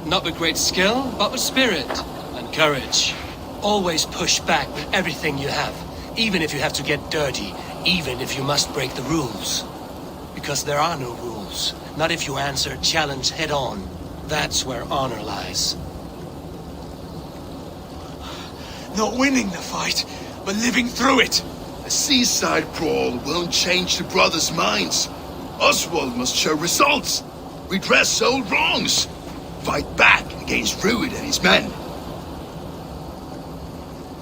Not with great skill, but with spirit and courage. Always push back with everything you have. Even if you have to get dirty. Even if you must break the rules. Because there are no rules. Not if you answer challenge head on. That's where honor lies. Not winning the fight, but living through it. A seaside brawl won't change the brothers' minds. Oswald must show results. Redress old wrongs. Fight back against Rued and his men.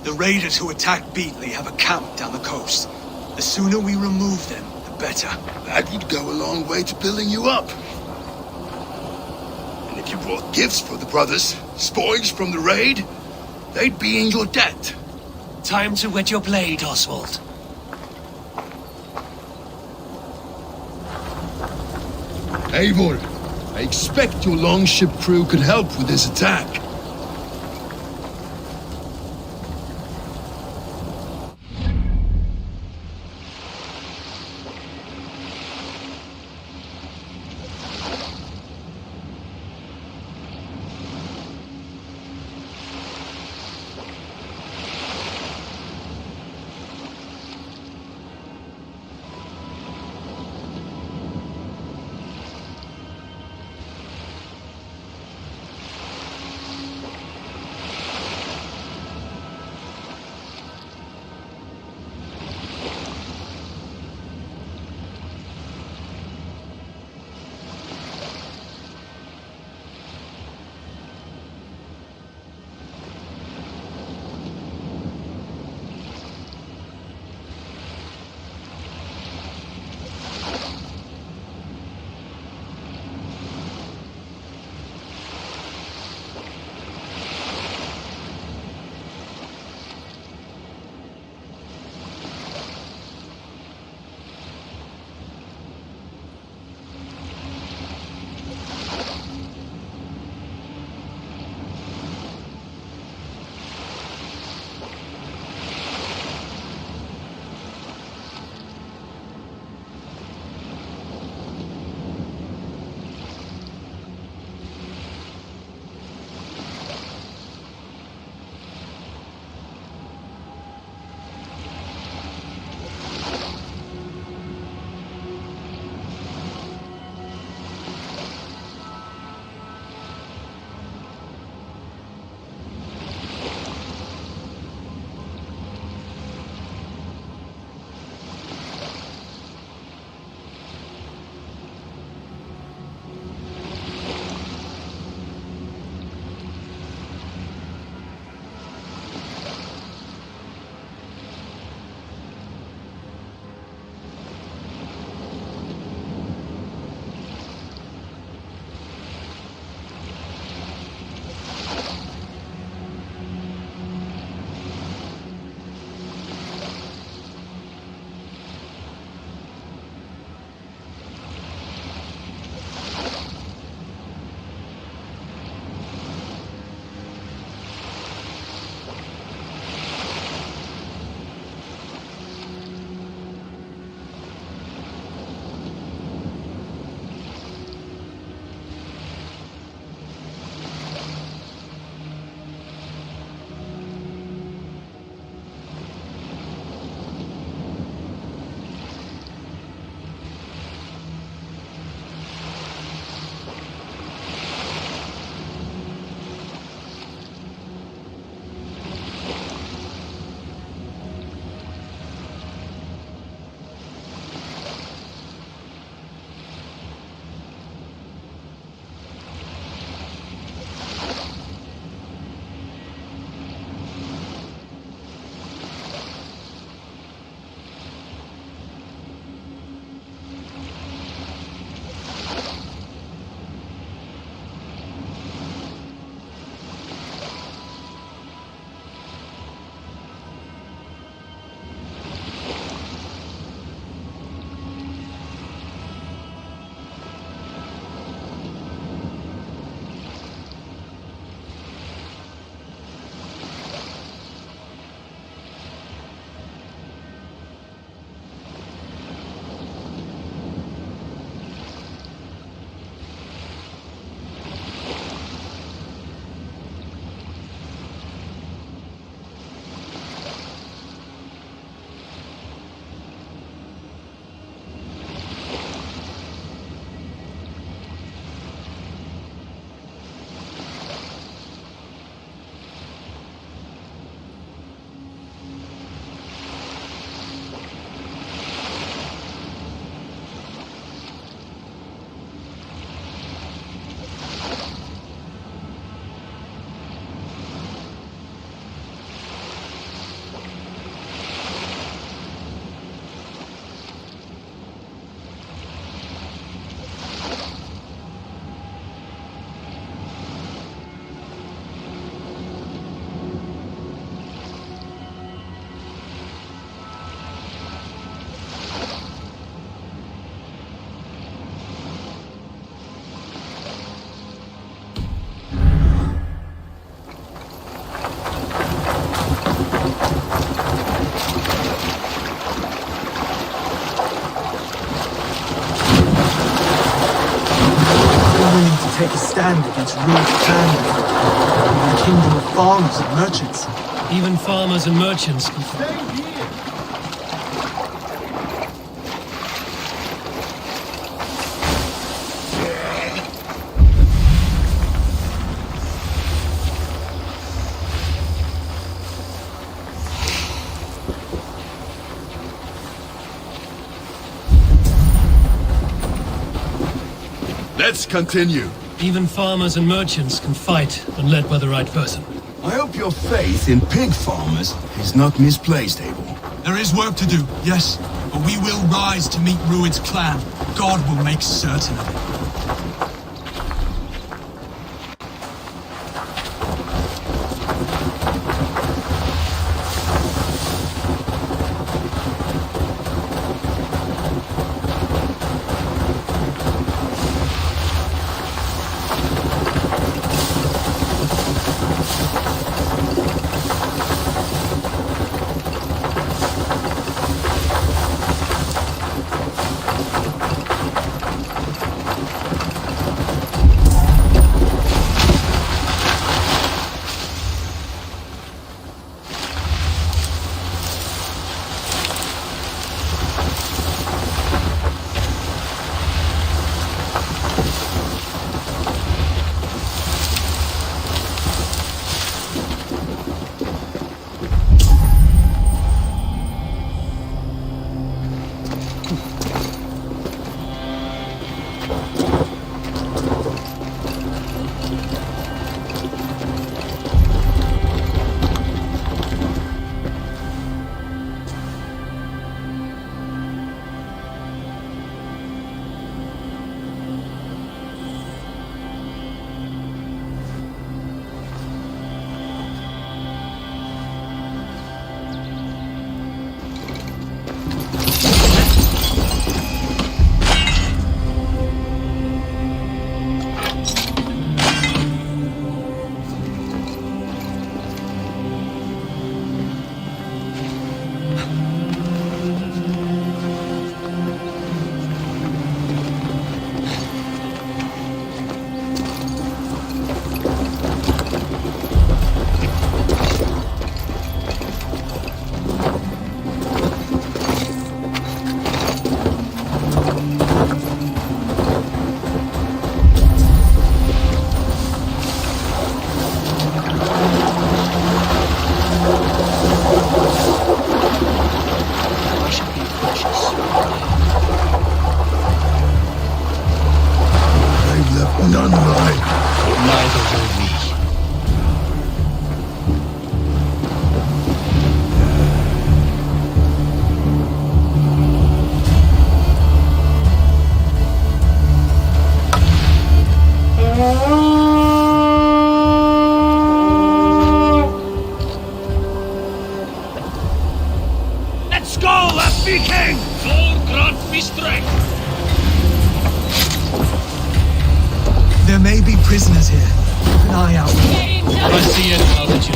The raiders who attacked Beatley have a camp down the coast. The sooner we remove them, the better. That would go a long way to building you up. And if you brought gifts for the brothers, spoils from the raid, they'd be in your debt. Time to wet your blade, Oswald. Eivor, I expect your longship crew could help with this attack. take a stand against Rude's clan in the kingdom of farmers and merchants. Even farmers and merchants can stay here. Let's continue. Even farmers and merchants can fight when led by the right person. I hope your faith in pig farmers is not misplaced, Abel. There is work to do, yes, but we will rise to meet Rued's clan. God will make certain of it. There may be prisoners here. Keep an eye out. I see it, I'll let you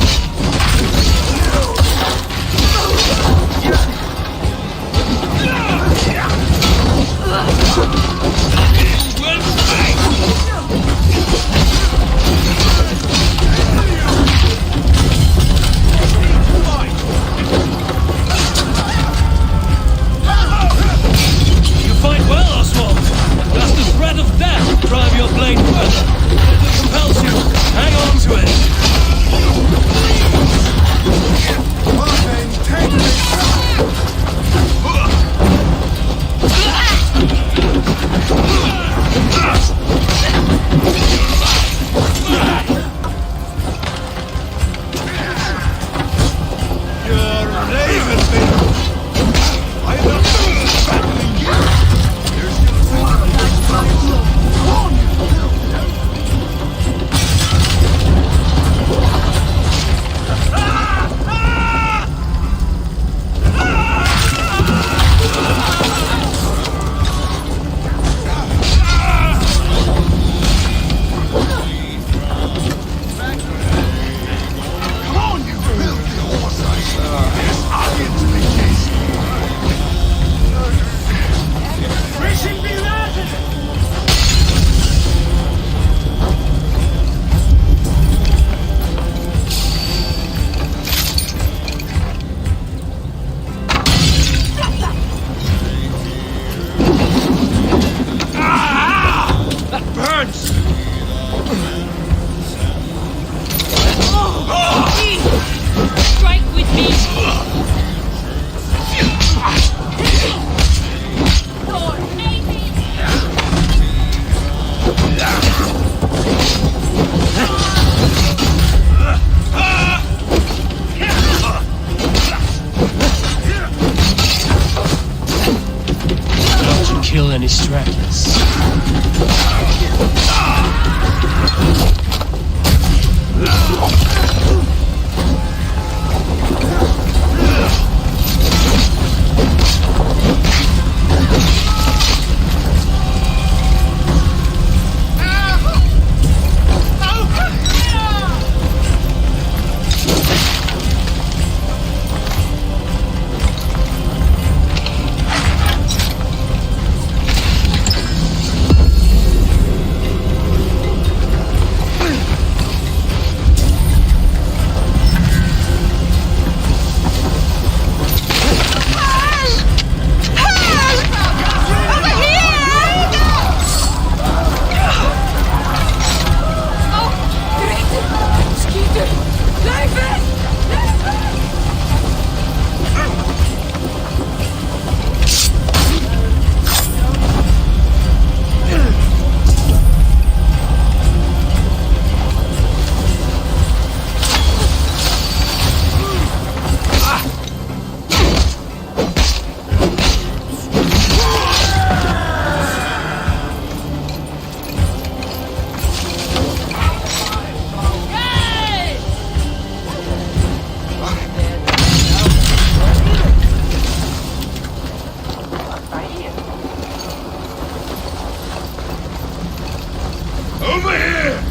You fight well, Oswald. Does the threat of death drive your blade further? It compels you. Hang on to it. Over here!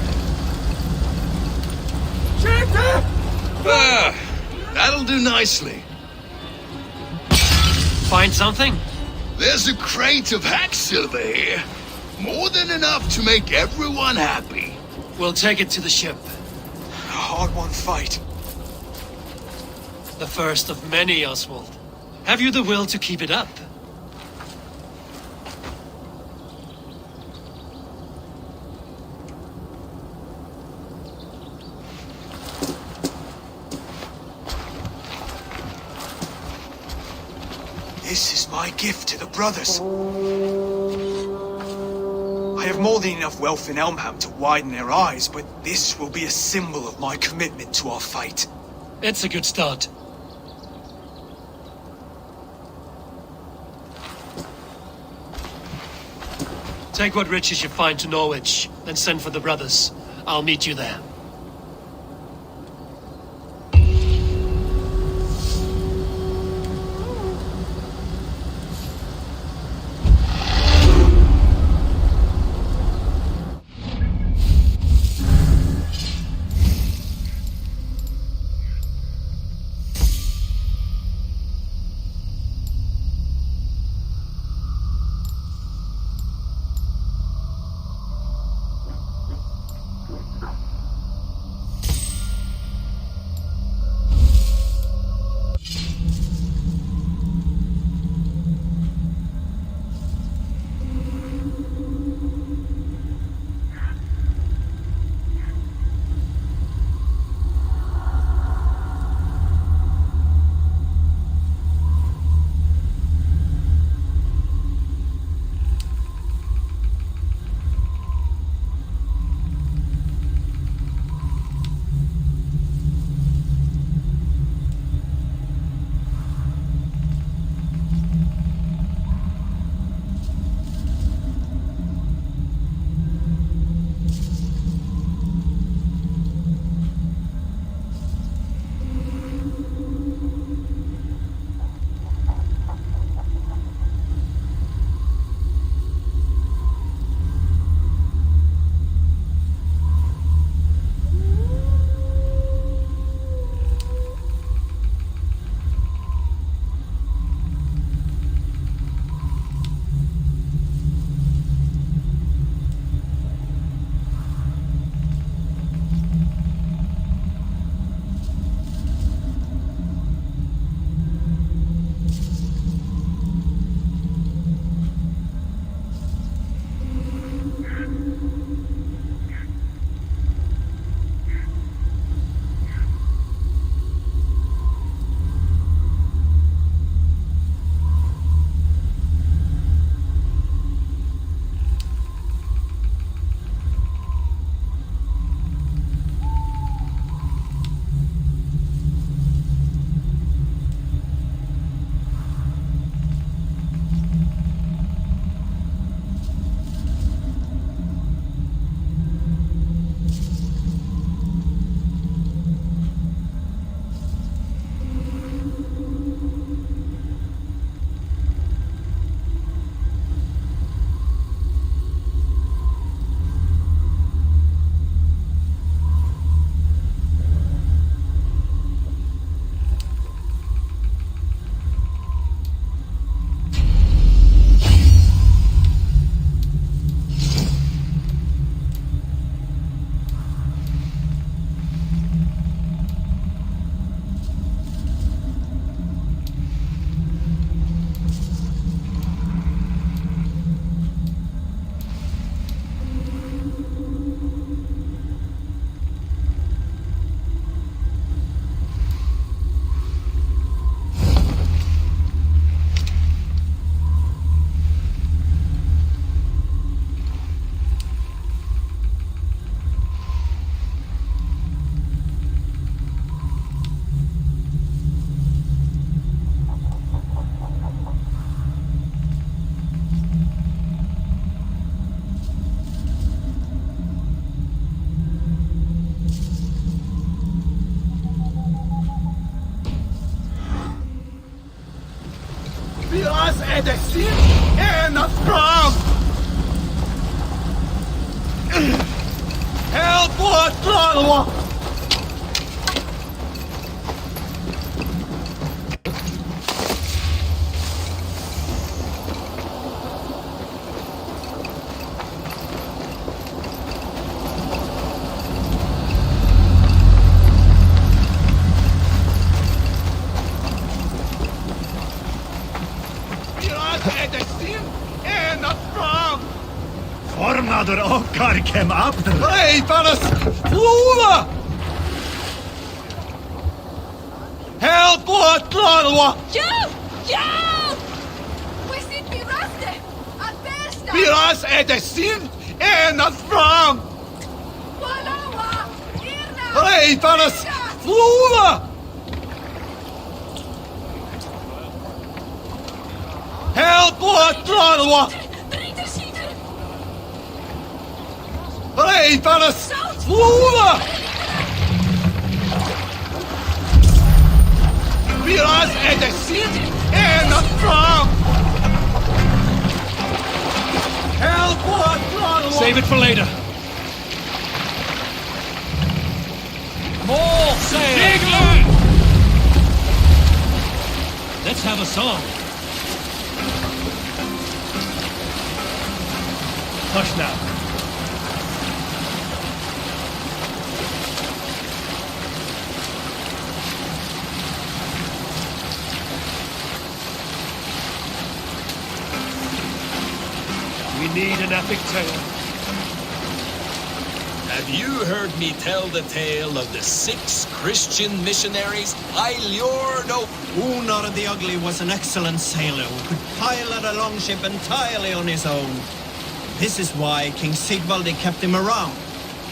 Ah, that'll do nicely. Find something? There's a crate of hack silver here. More than enough to make everyone happy. We'll take it to the ship. A hard-won fight. The first of many, Oswald. Have you the will to keep it up? This is my gift to the brothers. I have more than enough wealth in Elmham to widen their eyes, but this will be a symbol of my commitment to our fight. It's a good start. Take what riches you find to Norwich, then send for the brothers. I'll meet you there. Biraz edesin en strong. Fornader okkar kem abdur. Reiparas! Flúða! Help what Lorwa! Joe! Joe! We sit me raste! At bästa! Piras edesin en att fram! Walawa! Irna! Reiparas! Flúða! Help what Lorwa! Reiparas! Flúða! Piras edesin en att fram! Help what Lorwa! Save it for later. More sail! Let's have a song. Hush now. We need an epic tale. Have you heard me tell the tale of the 6 Christian missionaries I lured over? Unar the Ugly was an excellent sailor who could pilot a longship entirely on his own. This is why King Sigvaldi kept him around.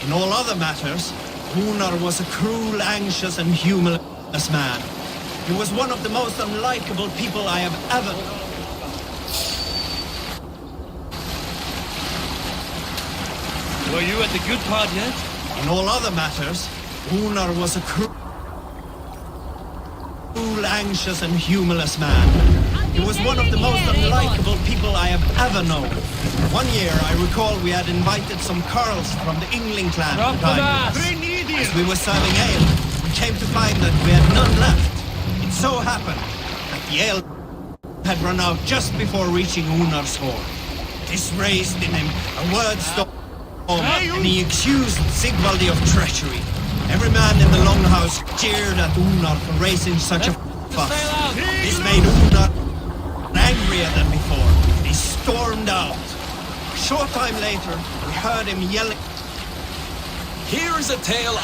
In all other matters, Unar was a cruel, anxious, and humorless man. He was one of the most unlikable people I have ever known. Were you at the good part yet? In all other matters, Unar was a cruel, anxious, and humorless man. He was one of the most unlikable people I have ever known. One year, I recall we had invited some Carls from the Yngling clan to dine with us. As we were serving ale, we came to find that we had none left. It so happened that the ale had run out just before reaching Unar's hall. This raised in him a word storm, and he accused Sigvaldi of treachery. Every man in the longhouse jeered at Unar for raising such a fuss. This made Unar angrier than before. He stormed out. A short time later, we heard him yelling. Here is a tale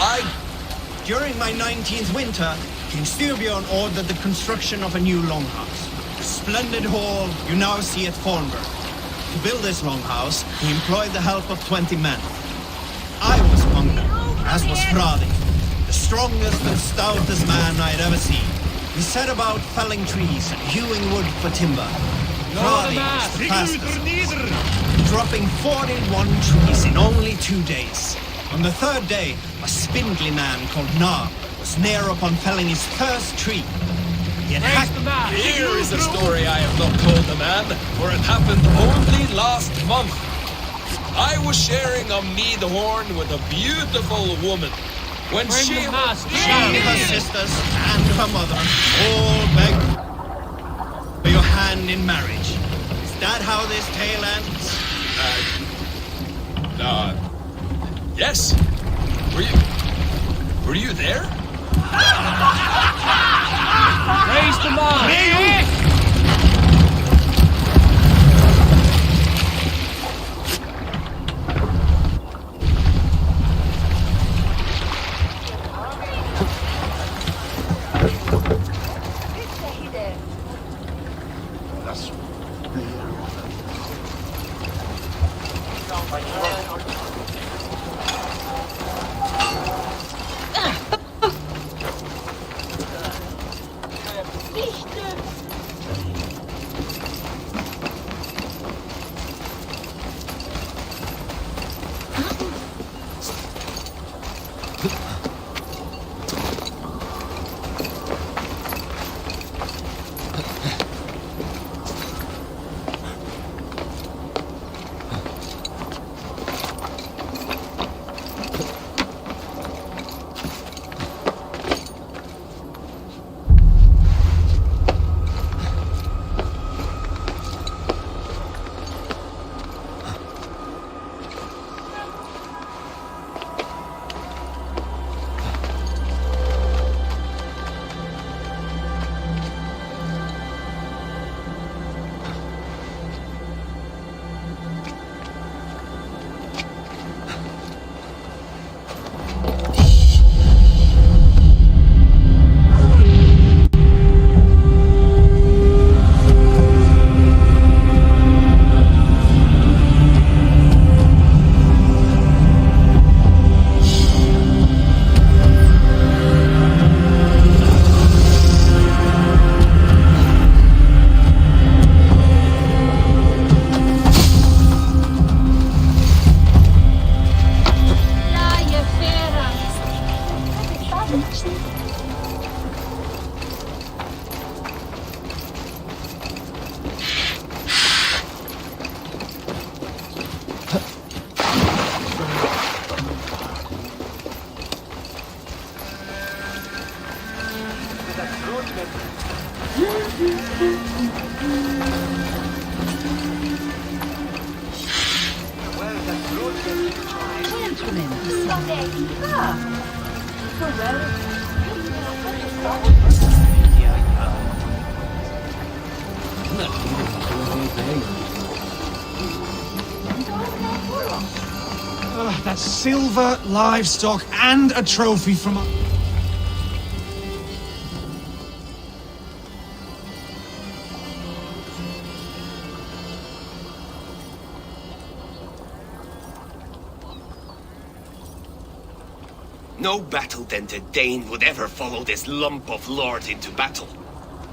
During my 19th winter, King Styrbjörn ordered the construction of a new longhouse. The splendid hall you now see at Fornburg. To build this longhouse, he employed the help of 20 men. I was among them, as was Fradi, the strongest and stoutest man I had ever seen. We set about felling trees and hewing wood for timber. Fradi was the fastest, dropping 41 trees in only 2 days. On the third day, a spindly man called Nar was near upon felling his first tree. He had hacked the man. Here is a story I have not told the man, for it happened only last month. I was sharing a mead horn with a beautiful woman. When she and her sisters and her mother all begged for your hand in marriage. Is that how this tale ends? Yes. Were you there? Raise the line! That's silver, livestock, and a trophy from a... No battle-dented Dane would ever follow this lump of lord into battle.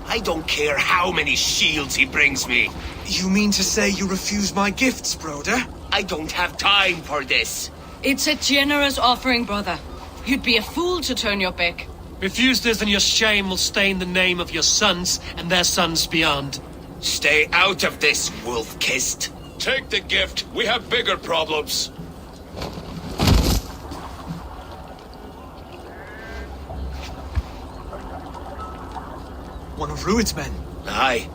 I don't care how many shields he brings me. You mean to say you refuse my gifts, Broder? I don't have time for this. It's a generous offering, brother. You'd be a fool to turn your back. Refuse this and your shame will stain the name of your sons and their sons beyond. Stay out of this, wolf-kissed. Take the gift. We have bigger problems. One of Rued's men. Aye.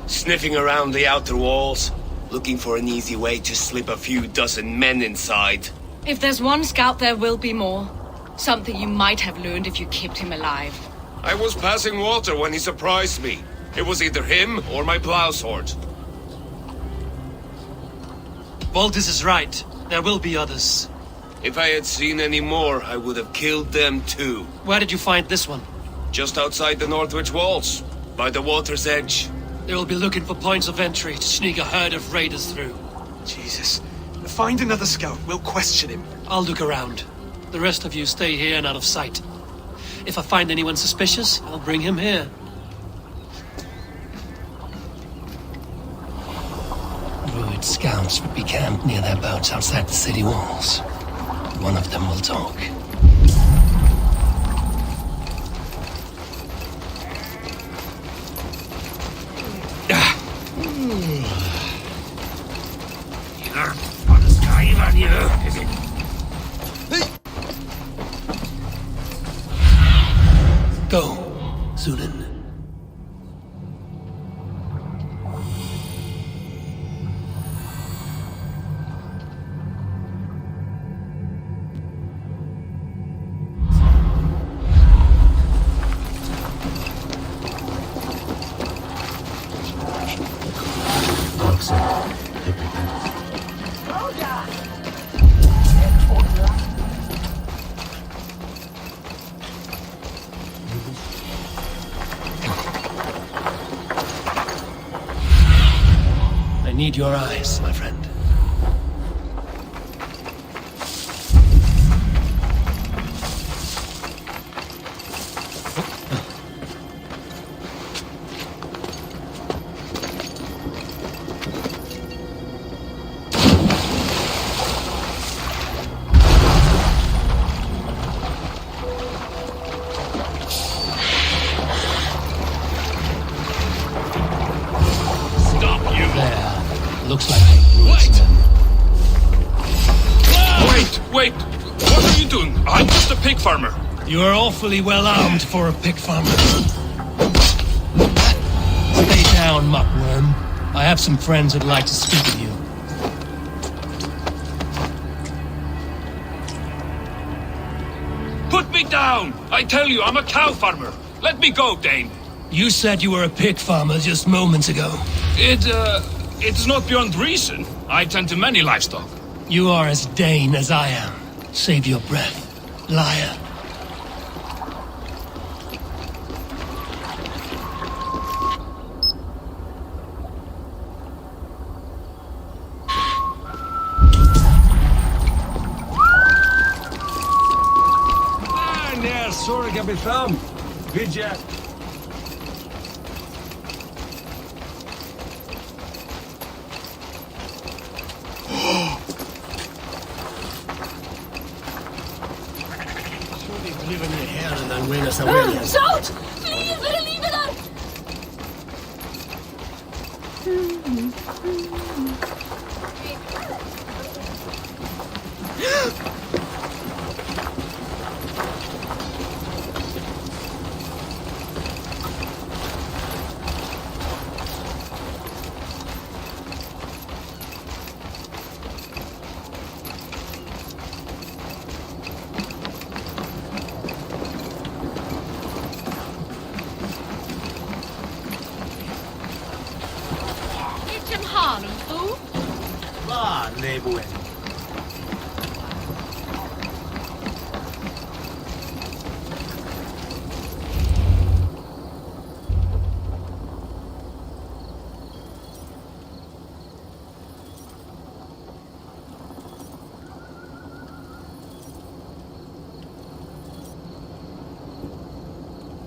Sniffing around the outer walls, looking for an easy way to slip a few dozen men inside. If there's one scout, there will be more. Something you might have learned if you kept him alive. I was passing water when he surprised me. It was either him or my plow sword. Valdis is right. There will be others. If I had seen any more, I would have killed them too. Where did you find this one? Just outside the Northwich walls, by the water's edge. They will be looking for points of entry to sneak a herd of raiders through. Jesus. Find another scout. We'll question him. I'll look around. The rest of you stay here and out of sight. If I find anyone suspicious, I'll bring him here. Druid scouts would be camped near their boats outside the city walls. One of them will talk. Go, Zulin. I need your eyes, my friend. Looks like Wait! What are you doing? I'm just a pig farmer. You are awfully well armed for a pig farmer. Stay down, muckworm. I have some friends who'd like to speak with you. Put me down! I tell you, I'm a cow farmer. Let me go, Dane. You said you were a pig farmer just moments ago. It's not beyond reason. I tend to many livestock. You are as Dane as I am. Save your breath, liar. När sorga blir fram. Vidja. Zout! Fly för livet där! Eivor.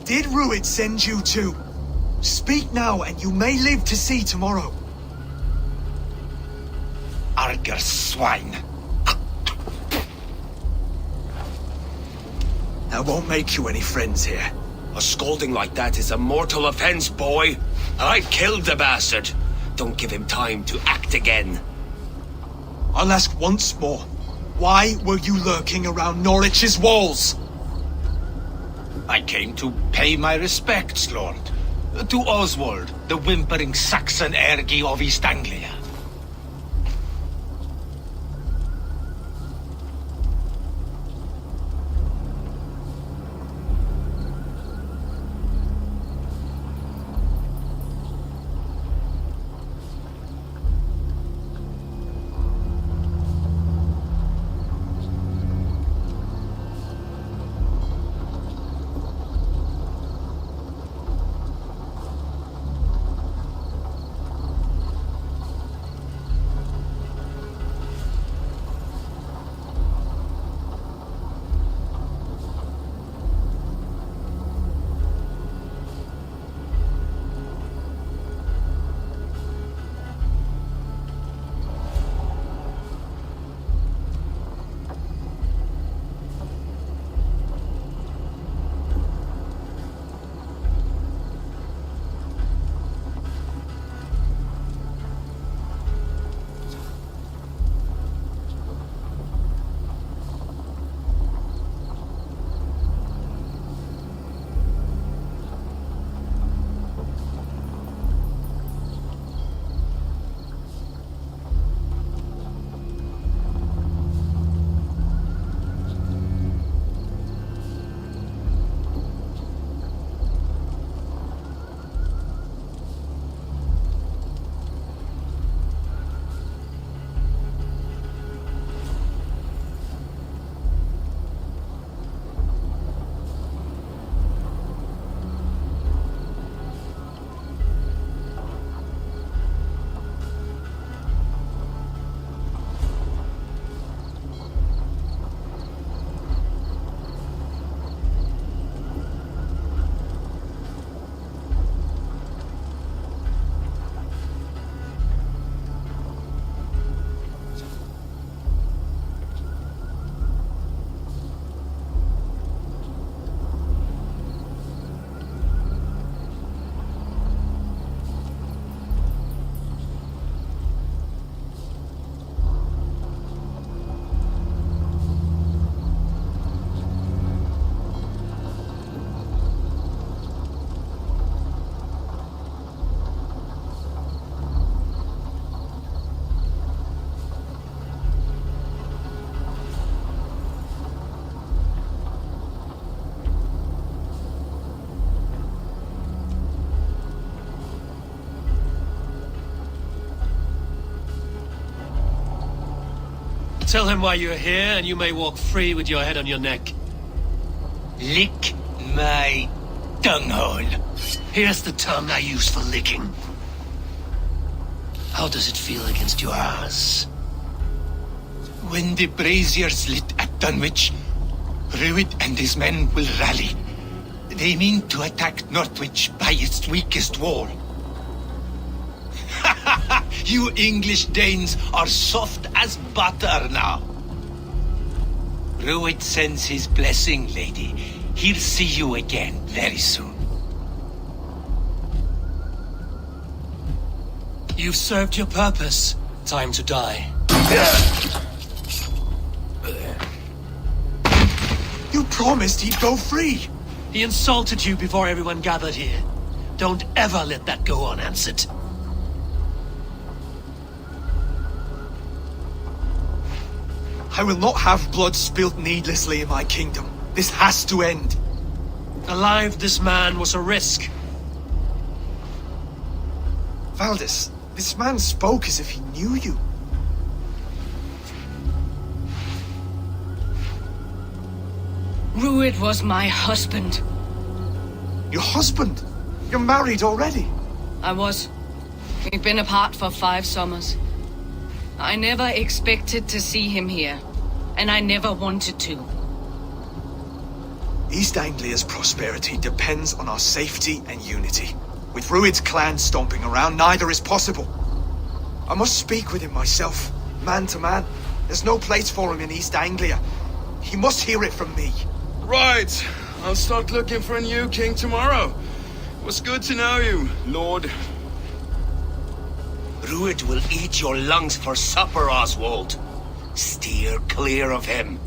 Did Ruid send you too? Speak now, and you may live to see tomorrow. Arger swine. That won't make you any friends here. A scolding like that is a mortal offense, boy. I've killed the bastard. Don't give him time to act again. I'll ask once more. Why were you lurking around Norwich's walls? I came to pay my respects, Lord. To Oswald, the whimpering Saxon ergi of East Anglia. Tell him why you're here, and you may walk free with your head on your neck. Lick my dunghole. Here's the term I use for licking. How does it feel against your ass? When the braziers lit at Dunwich, Ruid and his men will rally. They mean to attack Northwich by its weakest wall. You English Danes are soft as butter now. Ruid sends his blessing, lady. He'll see you again very soon. You've served your purpose. Time to die. You promised he'd go free. He insulted you before everyone gathered here. Don't ever let that go unanswered. I will not have blood spilt needlessly in my kingdom. This has to end. Alive, this man was a risk. Valdis, this man spoke as if he knew you. Rued was my husband. Your husband? You're married already? I was. We've been apart for 5 summers. I never expected to see him here, and I never wanted to. East Anglia's prosperity depends on our safety and unity. With Rued's clan stomping around, neither is possible. I must speak with him myself, man to man. There's no place for him in East Anglia. He must hear it from me. Right. I'll start looking for a new king tomorrow. It was good to know you, Lord. Rued will eat your lungs for supper, Oswald. Steer clear of him.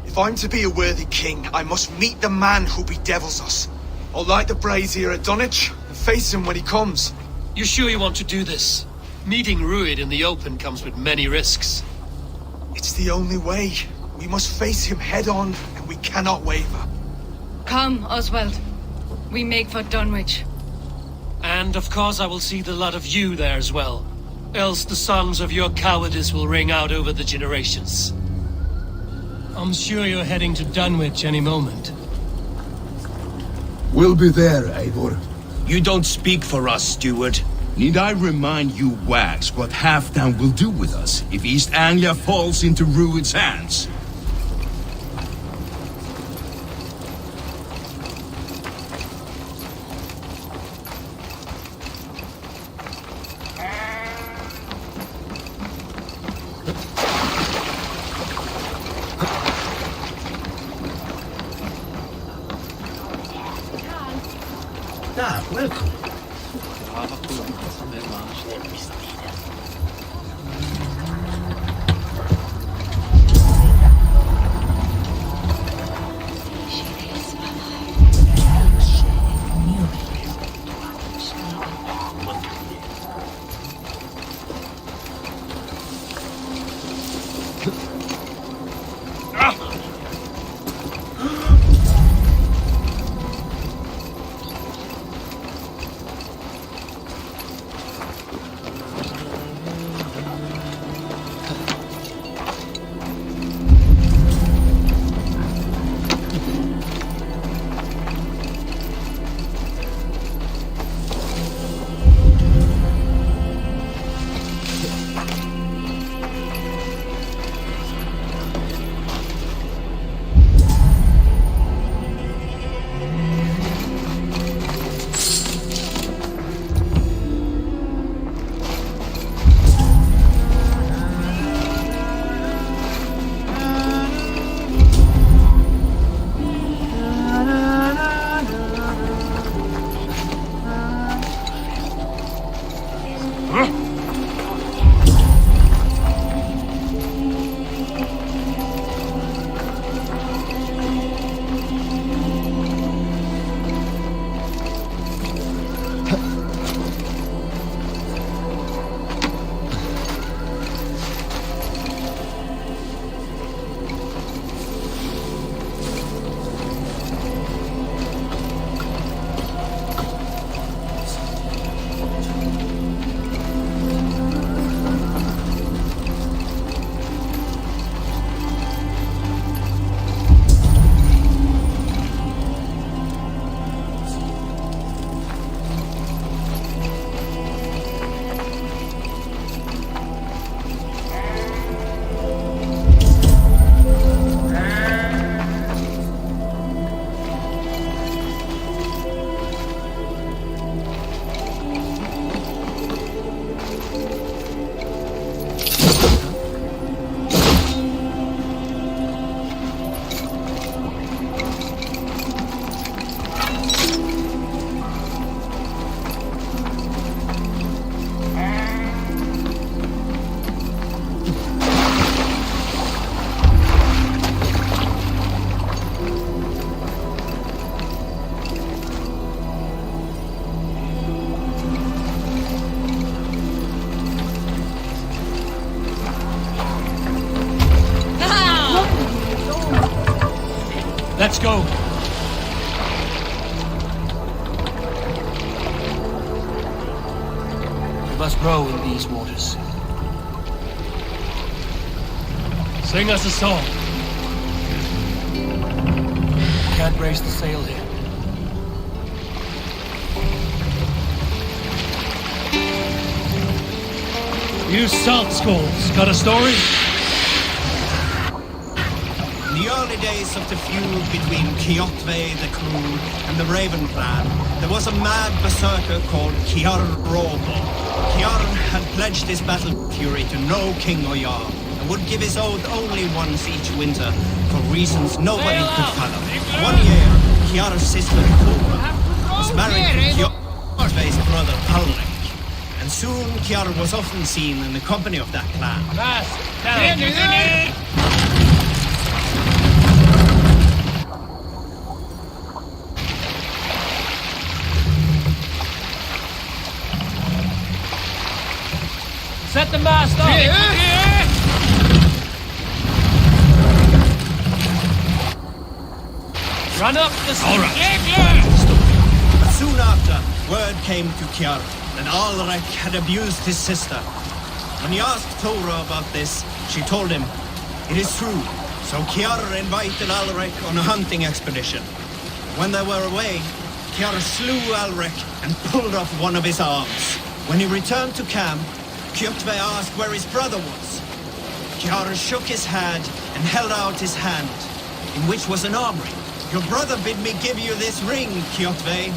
If I'm to be a worthy king, I must meet the man who bedevils us. I'll light the brazier at Dunwich and face him when he comes. You sure you want to do this? Meeting Rued in the open comes with many risks. It's the only way. We must face him head on, and we cannot waver. Come, Oswald. We make for Dunwich. And of course I will see the lot of you there as well. Else the songs of your cowardice will ring out over the generations. I'm sure you're heading to Dunwich any moment. We'll be there, Eivor. You don't speak for us, steward. Need I remind you wags what Halfdan will do with us if East Anglia falls into Rued's hands? Welcome. Let's go. We must row in these waters. Sing us a song. can't raise the sail here. You salt skulls, got a story? In the early days of the feud between Kjotve the Cruel and the Raven clan, there was a mad berserker called Kjarl Råbo. Kjarl had pledged his battle fury to no king or jarl, and would give his oath only once each winter, for reasons nobody could fathom. One year, Kjarl's sister Thora was married to Kjotve's brother Alrik, and soon Kjarl was often seen in the company of that clan. Set the mast up! Run up the... All right. But soon after, word came to Kjarl that Alrik had abused his sister. When he asked Thora about this, she told him, it is true. So Kjarl invited Alrik on a hunting expedition. When they were away, Kjarl slew Alrik and pulled off one of his arms. When he returned to camp, Kjotve asked where his brother was. Kjarl shook his head and held out his hand, in which was an arm ring. Your brother bid me give you this ring, Kjotve.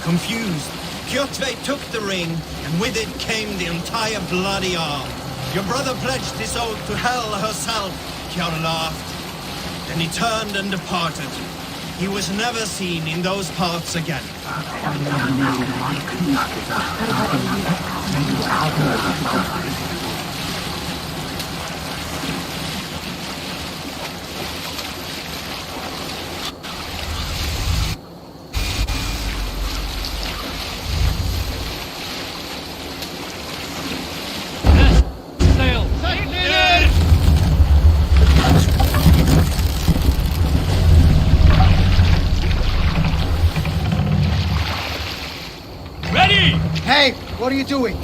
Confused, Kjotve took the ring, and with it came the entire bloody arm. Your brother pledged his oath to Hel herself, Kjarl laughed. Then he turned and departed. He was never seen in those parts again. Sail! Ready! Hey, what are you doing?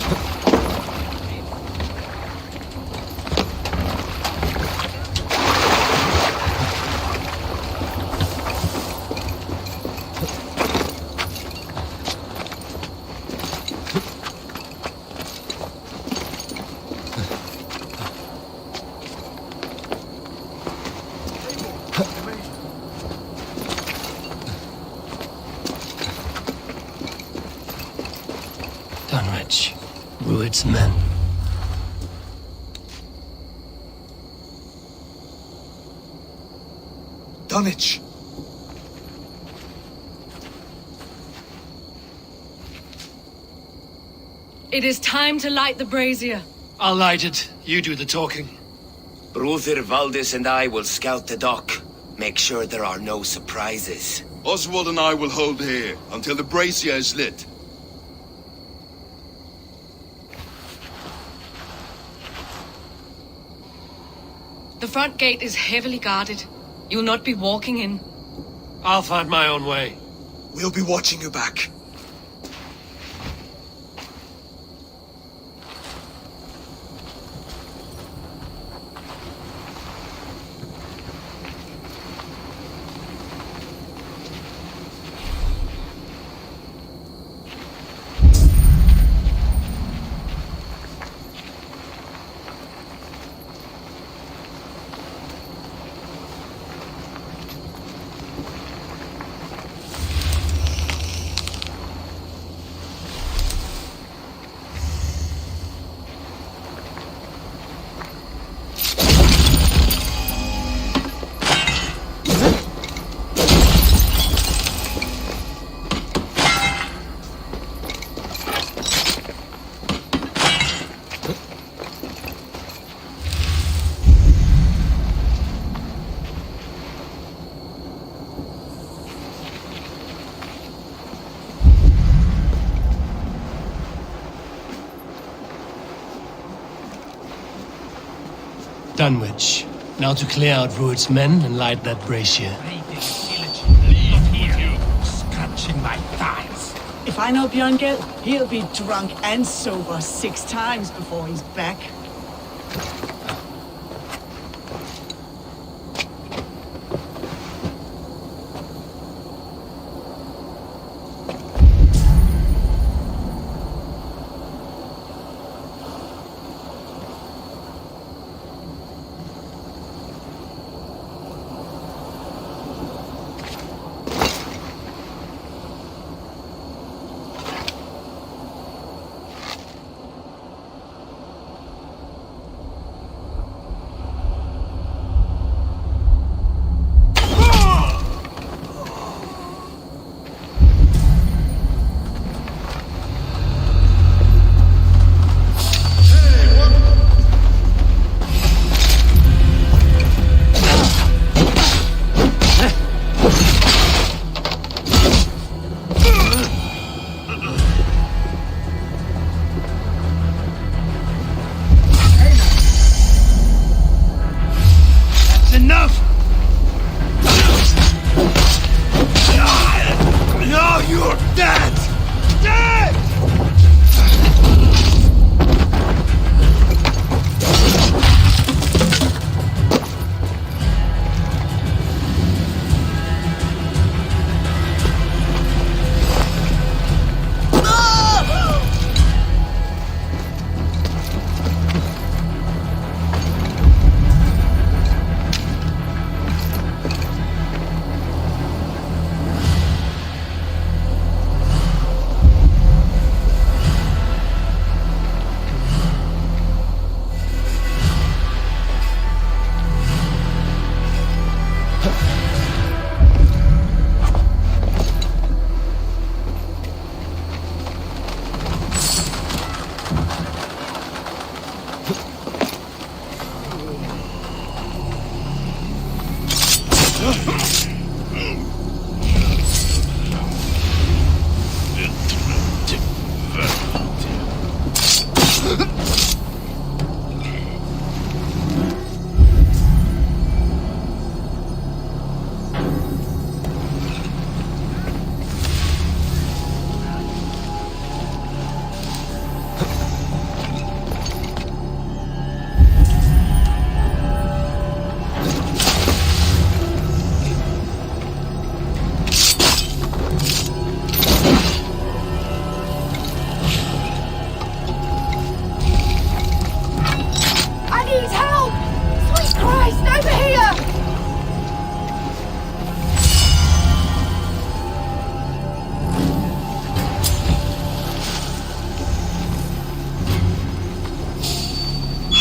Dunwich, Rued's men. Dunwich! It is time to light the brazier. I'll light it. You do the talking. Brother Valdis and I will scout the dock. Make sure there are no surprises. Oswald and I will hold here until the brazier is lit. The front gate is heavily guarded. You'll not be walking in. I'll find my own way. We'll be watching you back. Dunwich. Now to clear out Rued's men and light that brazier. Scratching my thighs. If I know Björngel, he'll be drunk and sober 6 times before he's back.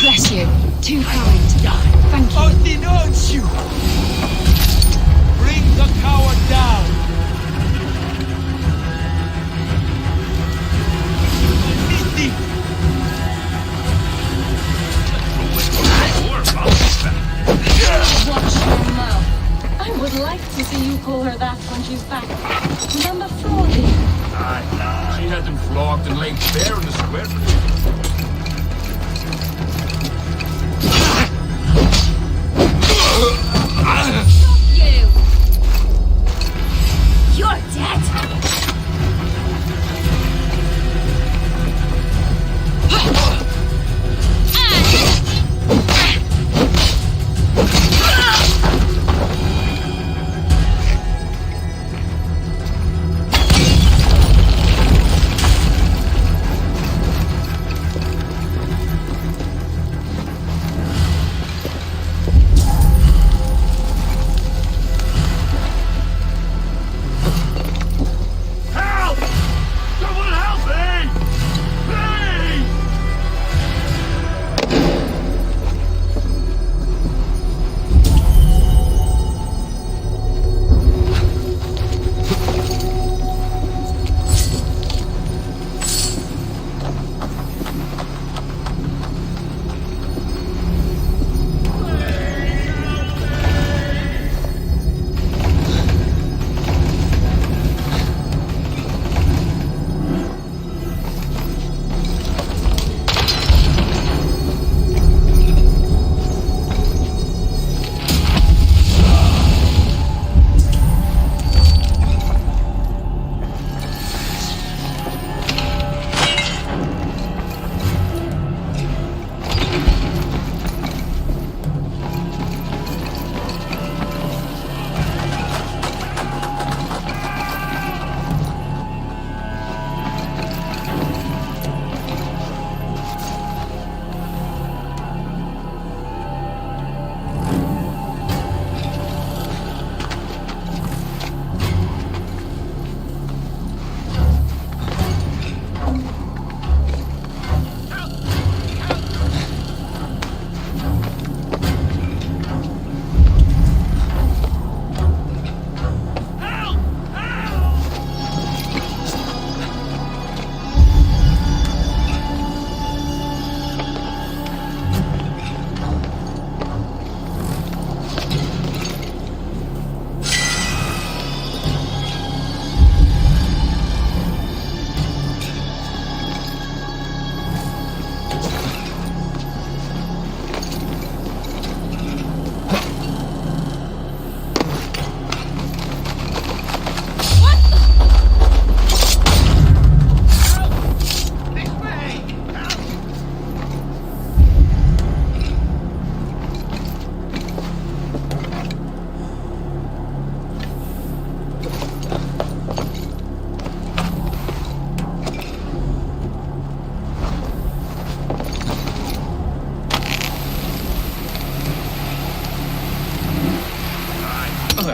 Bless you. Too kind. Thank you. I denounce you! Bring the coward down! Watch your mouth. I would like to see you call her that when she's back. Remember Fraudy? Aye, she had them flogged and laid bare in the square for You! You're dead!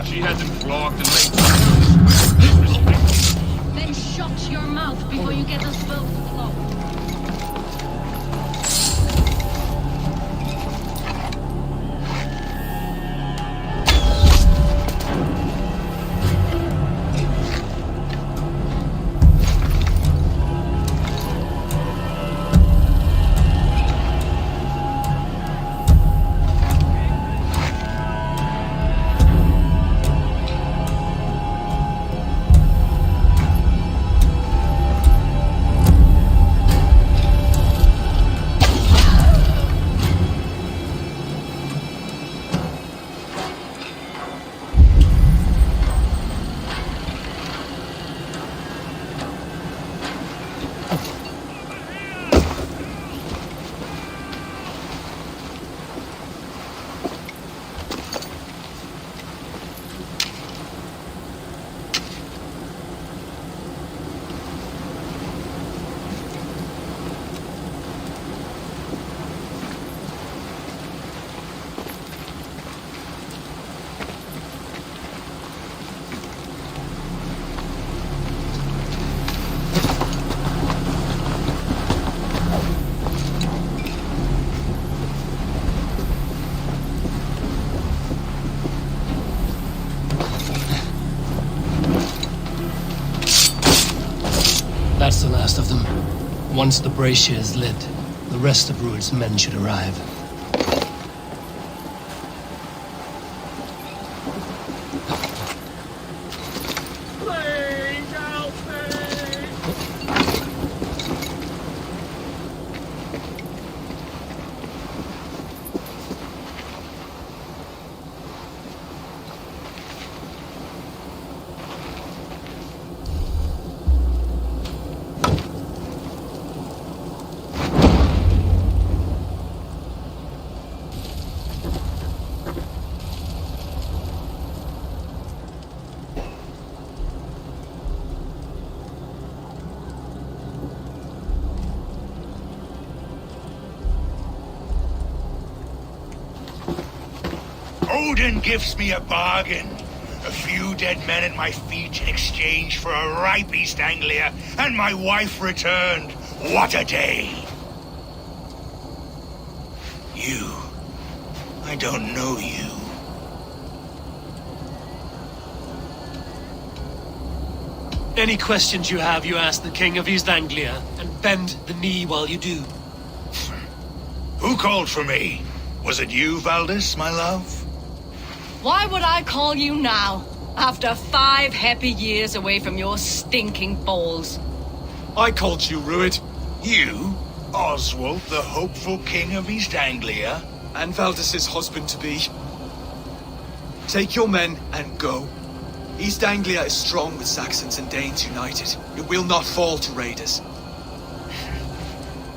She had them flogged and laid Then shut your mouth before you get us both flogged. Once the brazier is lit, the rest of Rued's men should arrive. Odin gives me a bargain. A few dead men at my feet in exchange for a ripe East Anglia, and my wife returned. What a day! You. I don't know you. Any questions you have, you ask the King of East Anglia, and bend the knee while you do. Who called for me? Was it you, Valdis, my love? Why would I call you now, after 5 happy years away from your stinking balls? I called you, Rued. You? Oswald, the hopeful king of East Anglia? And Valdis's husband-to-be. Take your men and go. East Anglia is strong with Saxons and Danes united. It will not fall to raiders.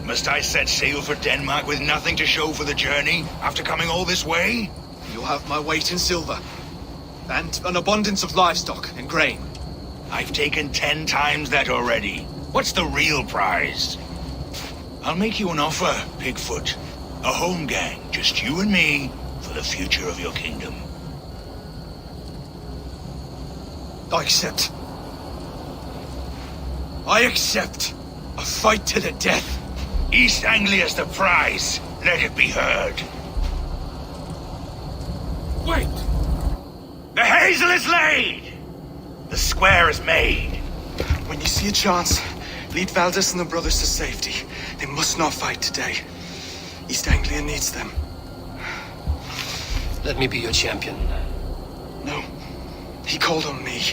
Must I set sail for Denmark with nothing to show for the journey, after coming all this way? You'll have my weight in silver. And an abundance of livestock and grain. I've taken 10 times that already. What's the real prize? I'll make you an offer, Pigfoot. A home gang, just you and me, for the future of your kingdom. I accept. I accept. A fight to the death. East Anglia's the prize. Let it be heard. Wait! The hazel is laid! The square is made. When you see a chance, lead Valdis and the brothers to safety. They must not fight today. East Anglia needs them. Let me be your champion. No. He called on me.